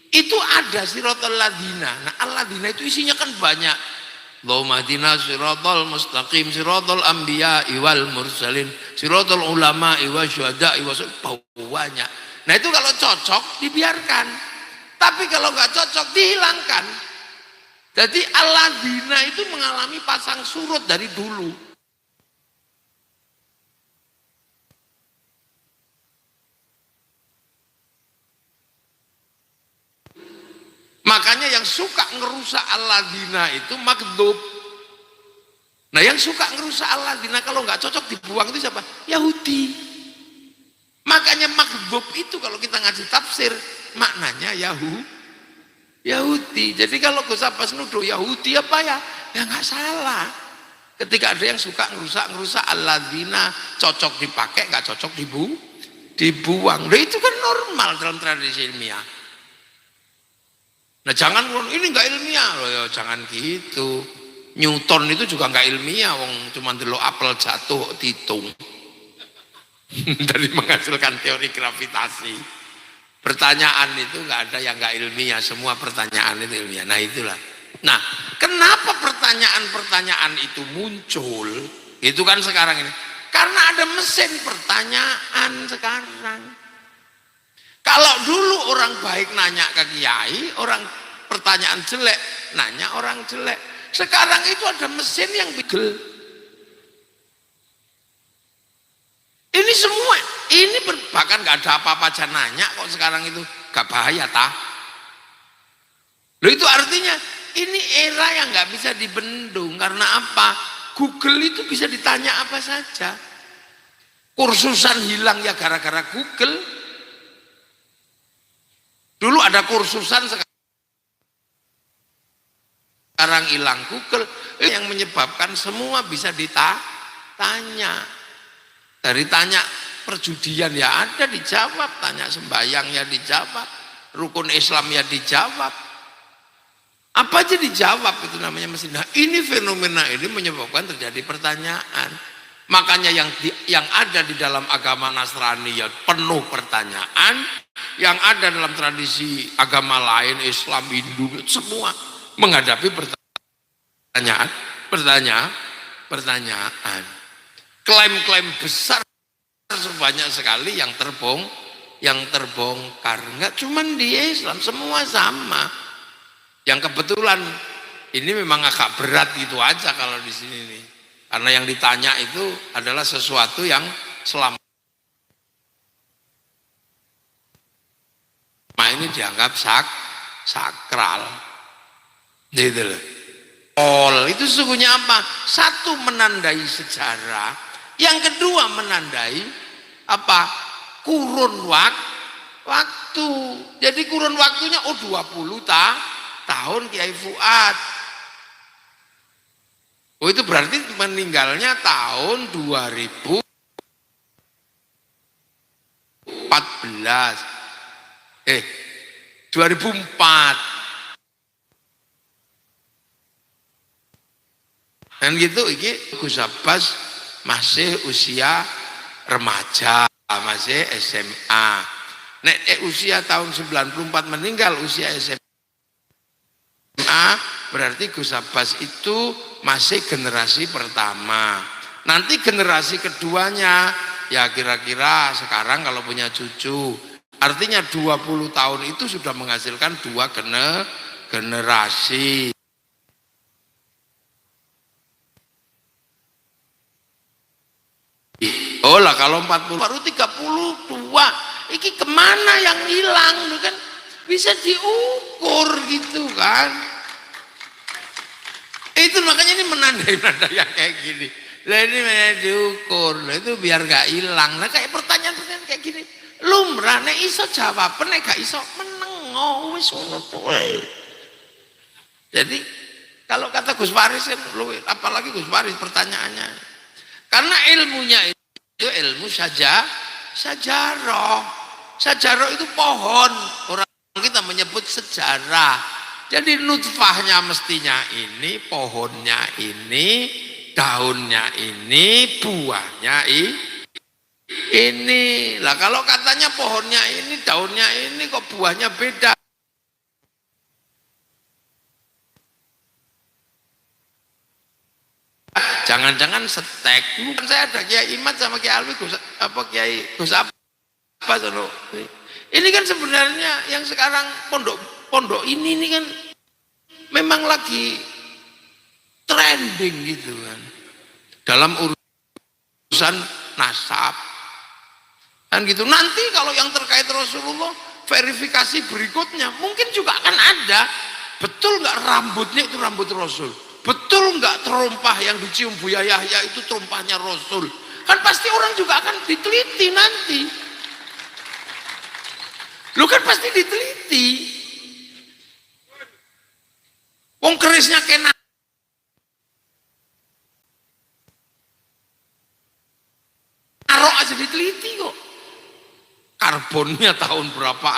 Speaker 1: itu ada, sirotol ladina. Nah al-ladina itu isinya kan banyak. Allahumma hdina sirotol mustaqim, sirotol anbiya wal mursalin, sirotol ulama wa syuhada wa banyak. Nah itu kalau cocok dibiarkan. Tapi kalau nggak cocok dihilangkan. Jadi al-ladina itu mengalami pasang surut dari dulu. Makanya yang suka ngerusak al-ladina itu maghdub. Nah yang suka ngerusak al-ladina kalau nggak cocok dibuang itu siapa? Yahudi. Makanya maghdub itu kalau kita ngaji tafsir maknanya Yahudi. Jadi kalau Gus Abbas nuduh Yahudi apa ya? Ya nggak salah. Ketika ada yang suka ngerusak al-ladina, cocok dipakai, nggak cocok dibuang. Nah itu kan normal dalam tradisi ilmiah. Nah jangan ini nggak ilmiah loh ya, jangan gitu. Newton itu juga nggak ilmiah, wong cuma delok apel jatuh titung. Dari menghasilkan teori gravitasi. Pertanyaan itu nggak ada yang nggak ilmiah, semua pertanyaan itu ilmiah. Nah itulah. Nah kenapa pertanyaan-pertanyaan itu muncul? Itu kan sekarang ini. Karena ada mesin pertanyaan sekarang. Kalau dulu orang baik nanya ke kiai, orang pertanyaan jelek nanya orang jelek. Sekarang itu ada mesin yang bigel. Ini semua, ini bahkan nggak ada apa-apa aja nanya kok sekarang itu gak bahaya tah? Loh itu artinya ini era yang nggak bisa dibendung karena apa? Google itu bisa ditanya apa saja. Kursusan hilang ya gara-gara Google. Dulu ada kursusan, sekarang hilang Google. Yang menyebabkan semua bisa ditanya. Dari tanya perjudian ya ada dijawab, tanya sembahyang ya dijawab, rukun Islam ya dijawab. Apa aja dijawab, itu namanya mesin. Nah ini fenomena ini menyebabkan terjadi pertanyaan. Makanya yang ada di dalam agama Nasrani ya penuh pertanyaan, yang ada dalam tradisi agama lain, Islam, Hindu, semua menghadapi pertanyaan. Klaim-klaim besar sebanyak sekali yang terbongkar. Enggak cuma di Islam, semua sama. Yang kebetulan ini memang agak berat gitu aja kalau di sini nih. Karena yang ditanya itu adalah sesuatu yang selama ini dianggap sakral. Gitu loh. Itu sesungguhnya apa? Satu, menandai sejarah. Yang kedua, menandai apa? Kurun waktu. Jadi kurun waktunya 20 tahun Kiai Fuad. Oh itu berarti meninggalnya tahun 2014. Eh 2004. Dan gitu iki Gus Abbas masih usia remaja, masih SMA. Nek usia tahun 94 meninggal usia SMA, berarti Gus Abbas itu masih generasi pertama. Nanti generasi keduanya ya kira-kira sekarang kalau punya cucu, artinya 20 tahun itu sudah menghasilkan dua generasi. Oh lah kalau 40 baru 32, iki kemana yang hilang kan bisa diukur gitu kan. Itu makanya ini menandai-menandai yang kayak gini. Lah ini diukur, lah itu biar gak hilang. Nah kayak pertanyaan-pertanyaan kayak gini lumrah, nek iso jawab, nek gak iso menengo wis ngono wae. Jadi kalau kata Gus Faris kan apalagi Gus Faris pertanyaannya. Karena ilmunya itu ilmu sajarah. Sajarah itu pohon. Orang kita menyebut sejarah. Jadi nutfahnya mestinya ini, pohonnya ini, daunnya ini, buahnya ini. Lah kalau katanya pohonnya ini, daunnya ini, kok buahnya beda. Jangan-jangan setek. Mungkin saya ada Kiai Imat sama Kiai Alwi, Kiai Gus apa ini kan sebenarnya yang sekarang pondok ini kan memang lagi trending gitu kan dalam urusan nasab kan gitu. Nanti kalau yang terkait Rasulullah, verifikasi berikutnya mungkin juga akan ada, betul nggak rambutnya itu rambut Rasul, betul nggak terompah yang dicium Buya Yahya itu terompahnya Rasul, kan pasti orang juga akan diteliti nanti. Lu kan pasti diteliti. Wong kerisnya kena narok aja diteliti kok. Karbonnya tahun berapa?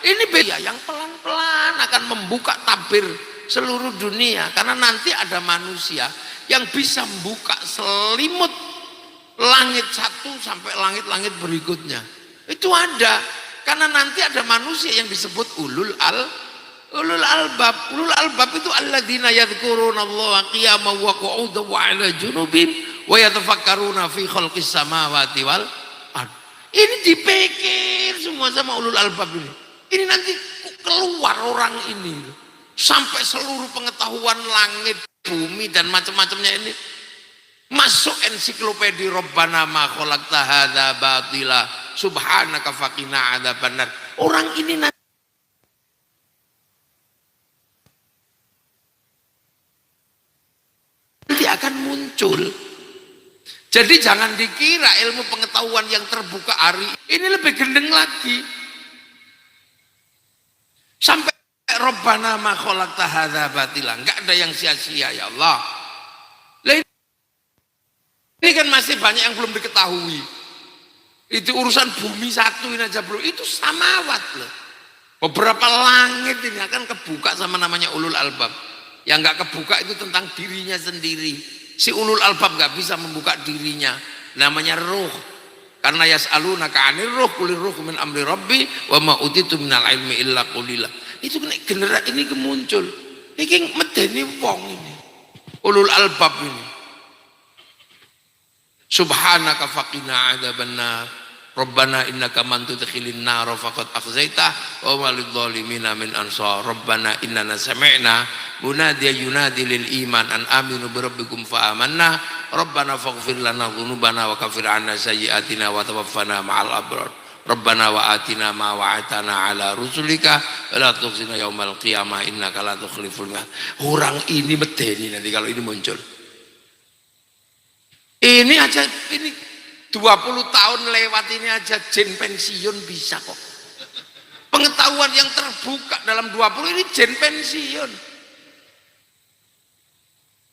Speaker 1: Ini beda yang pelan-pelan akan membuka tabir seluruh dunia, karena nanti ada manusia yang bisa membuka selimut langit satu sampai langit-langit berikutnya. Itu ada. Karena nanti ada manusia yang disebut ulul albab. Ulul albab itu alladzina yadhkurunallaha qiyaman wa qu'udan wa 'ala junubihim wa yatafakkaruna fi khalqis samawati wal ard. Ini dipikir semua sama ulul albab ini. Ini nanti keluar orang ini sampai seluruh pengetahuan langit, bumi dan macam-macamnya ini masuk ensiklopedia Rabbana ma khalaqta hadza batila subhanaka faqina adzabannar. Orang ini nanti akan muncul. Jadi jangan dikira ilmu pengetahuan yang terbuka hari ini lebih gendeng lagi. Sampai Rabbana ma khalaqta hadza batila, enggak ada yang sia-sia ya Allah. Ini kan masih banyak yang belum diketahui. Itu urusan bumi satu ini aja bro, itu samawat loh. Beberapa langit ini akan kebuka sama namanya ulul albab. Yang nggak kebuka itu tentang dirinya sendiri. Si ulul albab nggak bisa membuka dirinya. Namanya ruh. Karena yas'alunaka 'anir ruh qulir ruh min amri rabbi wa ma utitu minal ilmi illa qalila. Itu generasi ini kemuncul. Iki medeni wong ini. Ulul albab ini. Subhanaka faqina adzabannar. Rabbana innaka man tudkhilin nar faqad akhzaita wa ma lidh-dhalimina min ansar. Rabbana innana sami'na munadiyan yunadi lil iman an aminu bi rabbikum fa amanna. Rabbana faghfir lana dhunubana wa kaffir 'anna sayyi'atina wa tawaffana ma'al abrar. Rabbana wa atina ma wa'atana 'ala rusulika wa la tukhzina yaumal qiyamah innaka la tukhliful mi'ad. Orang ini medeni nanti kalau ini muncul. Ini aja, ini 20 tahun lewat ini aja jin pensiun bisa kok. Pengetahuan yang terbuka dalam 20 ini jin pensiun.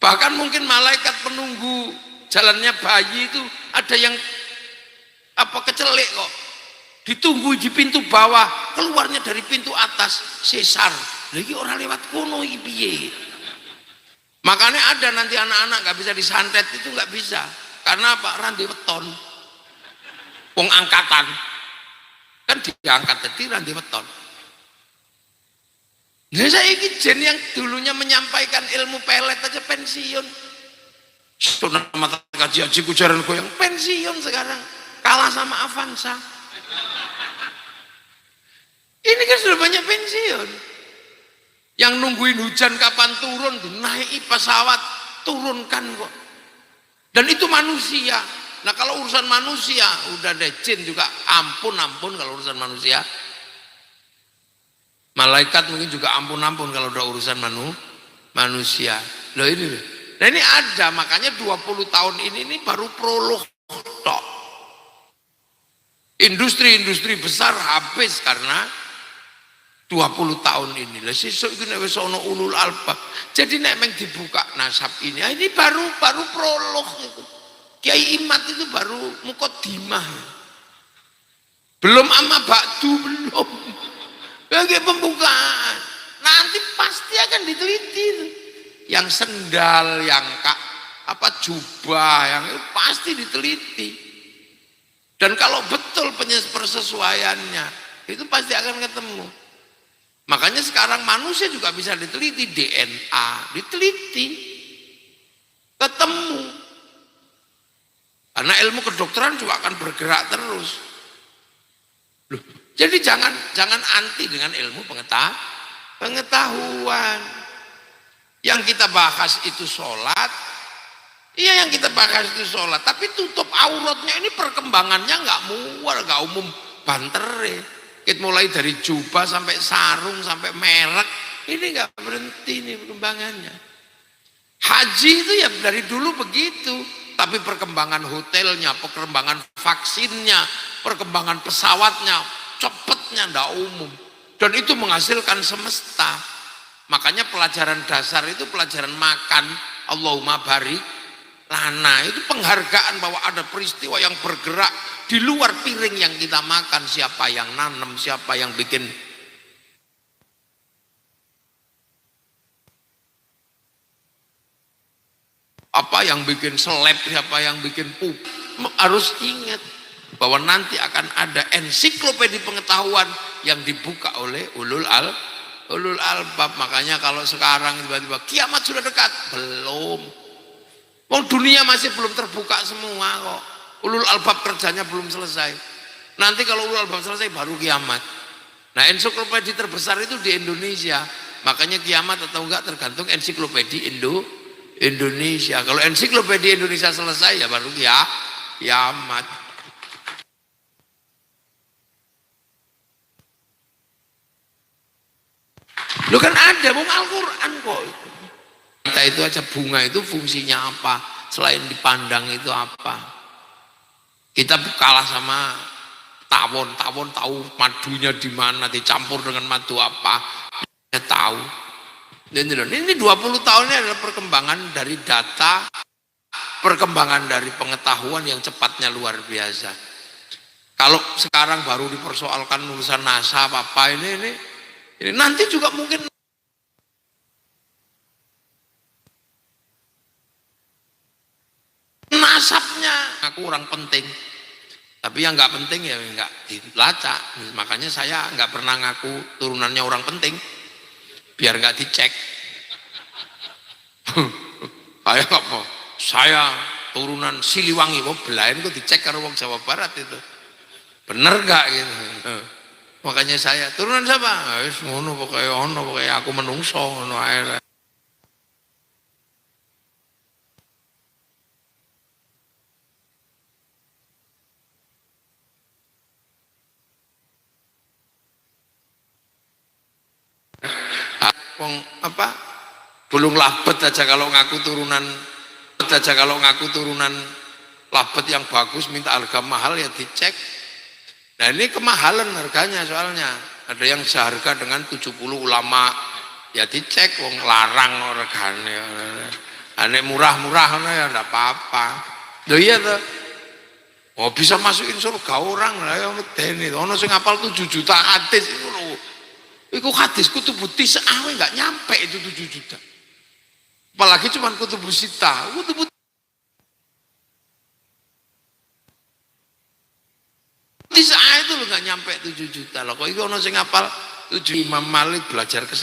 Speaker 1: Bahkan mungkin malaikat penunggu jalannya bayi itu ada yang kecelik kok. Ditunggu di pintu bawah, keluarnya dari pintu atas sesar. Lagi orang lewat kono iki piye? Makanya ada nanti anak-anak nggak bisa disantet, itu nggak bisa. Karena apa? Randi weton. Wong angkatan. Kan diangkat jadi randi weton. Nah saya ini jen yang dulunya menyampaikan ilmu pelet aja pensiun. Sudah mata kaji kujaran yang pensiun sekarang. Kalah sama Avanza. Ini kan sudah banyak pensiun. Yang nungguin hujan kapan turun, naiki pesawat, turunkan kok. Dan itu manusia. Nah kalau urusan manusia, udah deh jin juga ampun kalau urusan manusia. Malaikat mungkin juga ampun kalau udah urusan manusia. Loh ini loh. Nah ini ada, makanya 20 tahun ini baru prolog tok. Industri-industri besar habis karena 20 tahun ini lah sesuk iki nek wis ana ulul albab. Jadi nek meng dibuka nasab ini, ini baru prolog itu. Kiai Imat itu baru mukodimah. Belum amma ba'du belum. Lagi pembukaan. Nanti pasti akan diteliti. Yang sendal, yang apa jubah yang itu pasti diteliti. Dan kalau betul persesuaiannya, itu pasti akan ketemu. Makanya sekarang manusia juga bisa diteliti, DNA, diteliti, ketemu. Karena ilmu kedokteran juga akan bergerak terus. Loh, jadi jangan anti dengan ilmu pengetahuan. Yang kita bahas itu sholat, iya yang kita bahas itu sholat, tapi tutup auratnya ini perkembangannya nggak mual, nggak umum bantere. Kita mulai dari jubah sampai sarung sampai merek, ini nggak berhenti nih perkembangannya. Haji itu ya dari dulu begitu, tapi perkembangan hotelnya, perkembangan vaksinnya, perkembangan pesawatnya, cepetnya ndak umum. Dan itu menghasilkan semesta. Makanya pelajaran dasar itu pelajaran makan, Allahumma barik lana, itu penghargaan bahwa ada peristiwa yang bergerak di luar piring yang kita makan. Siapa yang nanam, siapa yang bikin apa, yang bikin seleb, siapa yang bikin pup. Harus ingat bahwa nanti akan ada ensiklopedia pengetahuan yang dibuka oleh ulul albab. Makanya kalau sekarang tiba-tiba kiamat sudah dekat, belum. Wong dunia masih belum terbuka semua kok. Ulul albab kerjanya belum selesai. Nanti kalau ulul albab selesai baru kiamat. Nah, ensiklopedia terbesar itu di Indonesia. Makanya kiamat atau enggak tergantung ensiklopedia Indonesia. Kalau ensiklopedia Indonesia selesai ya baru kiamat. Lo kan ada bung Al-Quran kok. Kita itu aja bunga itu fungsinya apa? Selain dipandang itu apa? Kita kalah sama tawon. Tawon tahu madunya di mana, dicampur dengan madu apa? Dia tahu. Ini 20 tahun ini adalah perkembangan dari data, perkembangan dari pengetahuan yang cepatnya luar biasa. Kalau sekarang baru dipersoalkan lulusan NASA apa ini nanti juga mungkin nasabnya aku kurang penting, tapi yang nggak penting ya nggak dilacak. Makanya saya nggak pernah ngaku turunannya orang penting biar nggak dicek. Kayak apa? Saya turunan Siliwangi, belain kok dicek karo wong Jawa Barat itu bener nggak gitu. Makanya saya turunan siapa? Wis ngono pokoknya aku menungso ngono ae. Wong apa? Bulung labet aja kalau ngaku turunan labet yang bagus minta harga mahal ya dicek. Nah ini kemahalan harganya soalnya. Ada yang seharga dengan 70 ulama ya dicek, wong larang hargane. Ane murah-murah ya enggak apa-apa. Loh iya tuh. Oh bisa masukin surga orang lah ya medeni. Ono sing ngapal 7 juta hadis itu lho. Iku hadis kutubu tis'ah enggak nyampe itu 7 juta. Apalagi cuman kutubu sita. Kutubu tis'ah itu lho enggak nyampe 7 juta loh. Kok iku ono sing ngapal 7. Imam Malik belajar ke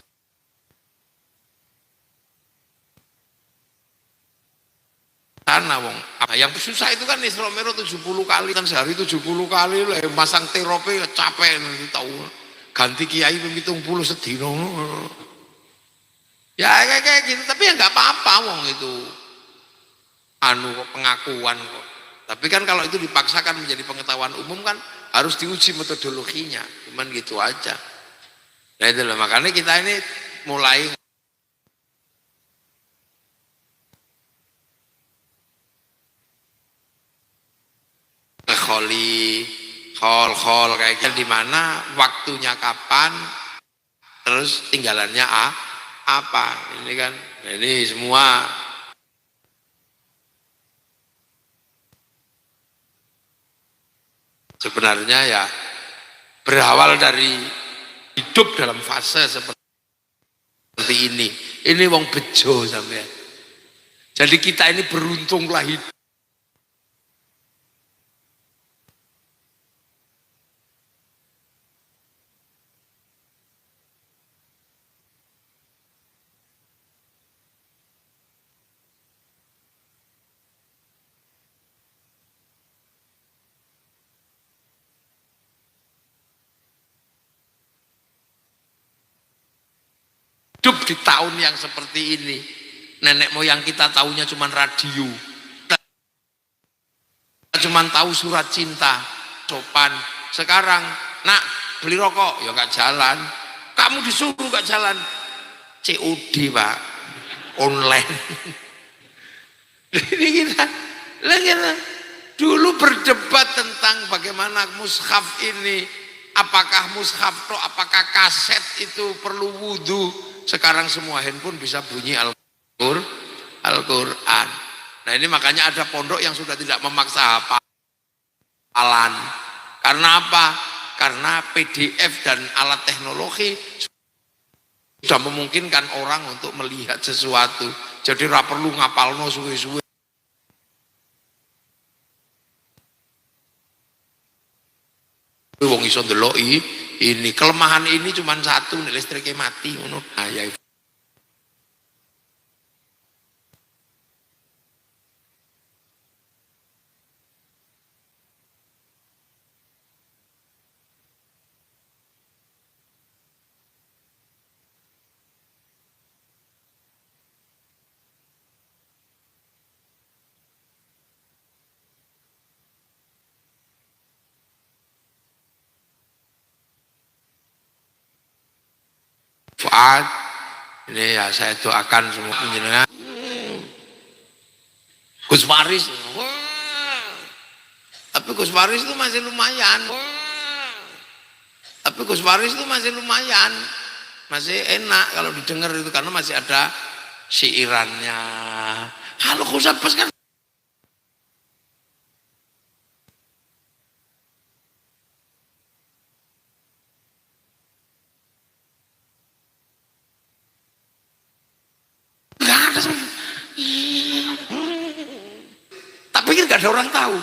Speaker 1: sana wong. Yang susah itu kan Isra Mi'raj 70 kali kan sehari 70 kali lah masang terope capek nanti tahu. Ganti kiai 70 sedina. Ya kayak gitu, tapi ya nggak apa-apa wong itu. Anu kok pengakuan kok. Tapi kan kalau itu dipaksakan menjadi pengetahuan umum kan harus diuji metodologinya. Cuman gitu aja. Nah itu loh, makanya kita ini mulai khol kayak gitu, di mana waktunya kapan, terus tinggalannya apa. Ini kan ini semua sebenarnya ya berawal dari hidup dalam fase seperti ini wong bejo sampai Jadi kita ini beruntunglah hidup. Hidup di tahun yang seperti ini. Nenek moyang kita tahunya cuma radio. Kita cuma tahu surat cinta, sopan. Sekarang, nak beli rokok, ya nggak jalan. Kamu disuruh nggak jalan. COD Pak, online. Ini kita dulu berdebat tentang bagaimana mushaf ini, apakah mushaf atau apakah kaset itu perlu wudhu. Sekarang semua handphone bisa bunyi Al-Quran. Nah ini makanya ada pondok yang sudah tidak memaksa hafalan. Karena apa? Karena PDF dan alat teknologi sudah memungkinkan orang untuk melihat sesuatu. Jadi ora perlu ngapalno suwe-suwe. Wong iso ndelok ini kelemahan ini cuma satu, nek listriknya mati ngono. Ya Fuad, ini ya saya doakan semua penjenengan. Gus Faris, tapi Gus Faris itu masih lumayan. Tapi Gus Faris itu masih lumayan, masih enak kalau didengar itu karena masih ada siirannya. Kalau Gus Abbas kan nggak ada sama. Tapi kan nggak ada orang tahu.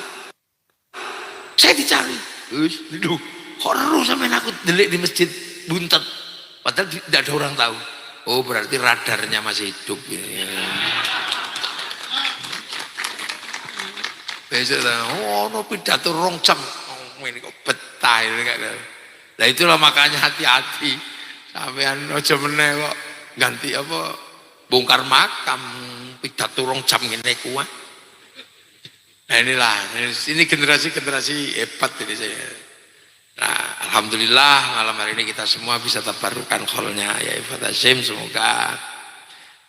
Speaker 1: Saya dicari, aduh, horor sampai aku delik di masjid buntet. Padahal tidak ada orang tahu. Oh berarti radarnya masih hidup. Besok, oh no pidato rong jam, oh, ini kok betah ini kayak. Nah itulah makanya hati-hati. Sampean aja meneh kok ganti apa bongkar makam pidato rong jam ngene kuat. Nah inilah, ini generasi-generasi hebat ini saya. Nah, alhamdulillah malam hari ini kita semua bisa tabarukan kholnya ya Ifat Hashim. Semoga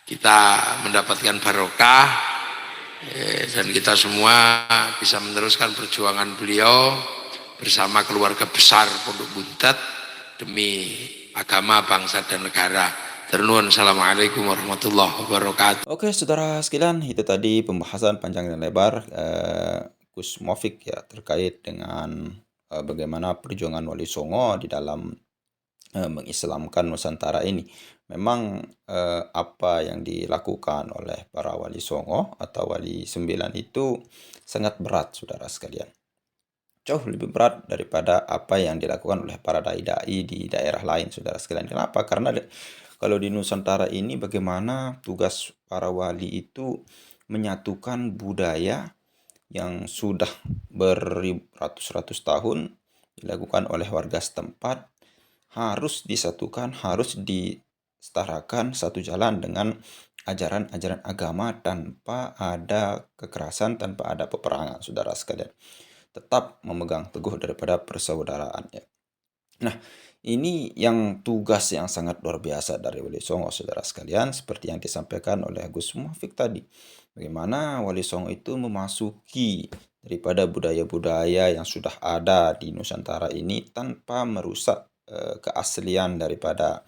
Speaker 1: kita mendapatkan barokah dan kita semua bisa meneruskan perjuangan beliau bersama keluarga besar Pondok Buntet demi agama, bangsa dan negara. Ternuhun. Assalamualaikum warahmatullahi wabarakatuh.
Speaker 2: Oke, saudara sekalian, itu tadi pembahasan panjang dan lebar Gus Muafik ya terkait dengan bagaimana perjuangan Wali Songo di dalam mengislamkan Nusantara ini. Memang apa yang dilakukan oleh para Wali Songo atau Wali Sembilan itu sangat berat, saudara sekalian. Jauh lebih berat daripada apa yang dilakukan oleh para dai-dai di daerah lain, saudara sekalian. Kenapa? Karena kalau di Nusantara ini bagaimana tugas para wali itu menyatukan budaya yang sudah beratus-ratus tahun dilakukan oleh warga setempat, harus disatukan, harus disetarakan satu jalan dengan ajaran-ajaran agama tanpa ada kekerasan, tanpa ada peperangan, saudara sekalian. Tetap memegang teguh daripada persaudaraan ya. Nah, ini yang tugas yang sangat luar biasa dari Wali Songo, saudara sekalian, seperti yang disampaikan oleh Gus Muafik tadi. Bagaimana Wali Songo itu memasuki daripada budaya-budaya yang sudah ada di Nusantara ini tanpa merusak keaslian daripada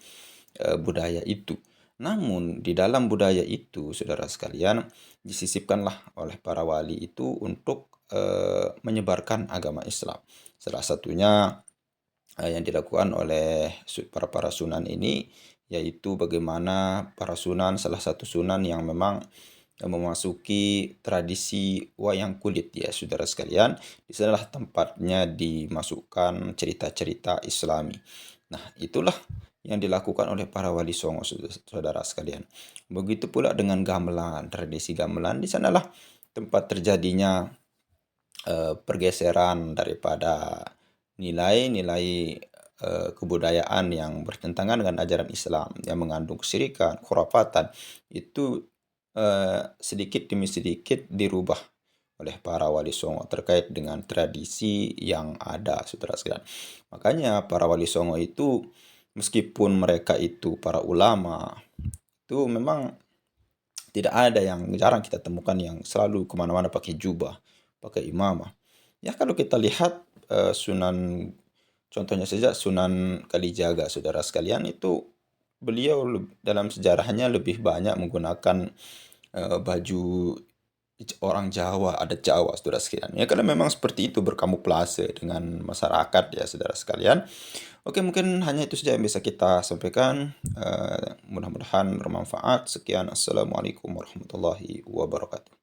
Speaker 2: budaya itu. Namun di dalam budaya itu, saudara sekalian, disisipkanlah oleh para wali itu untuk menyebarkan agama Islam. Salah satunya yang dilakukan oleh para sunan ini, yaitu bagaimana para sunan, salah satu sunan yang memang memasuki tradisi wayang kulit ya saudara sekalian. Di sanalah tempatnya dimasukkan cerita-cerita Islami. Nah, itulah yang dilakukan oleh para wali songo saudara sekalian. Begitu pula dengan gamelan, tradisi gamelan di sanalah tempat terjadinya pergeseran daripada nilai-nilai kebudayaan yang bertentangan dengan ajaran Islam yang mengandung kesyirikan, khurafatan itu sedikit demi sedikit dirubah oleh para wali songo terkait dengan tradisi yang ada saudara sekalian. Makanya para wali songo itu meskipun mereka itu para ulama itu memang tidak ada yang jarang kita temukan yang selalu kemana-mana pakai jubah, pakai imamah. Ya kalau kita lihat Sunan, contohnya saja Sunan Kalijaga, saudara sekalian, itu beliau dalam sejarahnya lebih banyak menggunakan baju orang Jawa, adat Jawa, saudara sekalian. Ya karena memang seperti itu berkamuflase dengan masyarakat ya, saudara sekalian. Oke, mungkin hanya itu saja yang bisa kita sampaikan. Mudah-mudahan bermanfaat. Sekian, Assalamualaikum warahmatullahi wabarakatuh.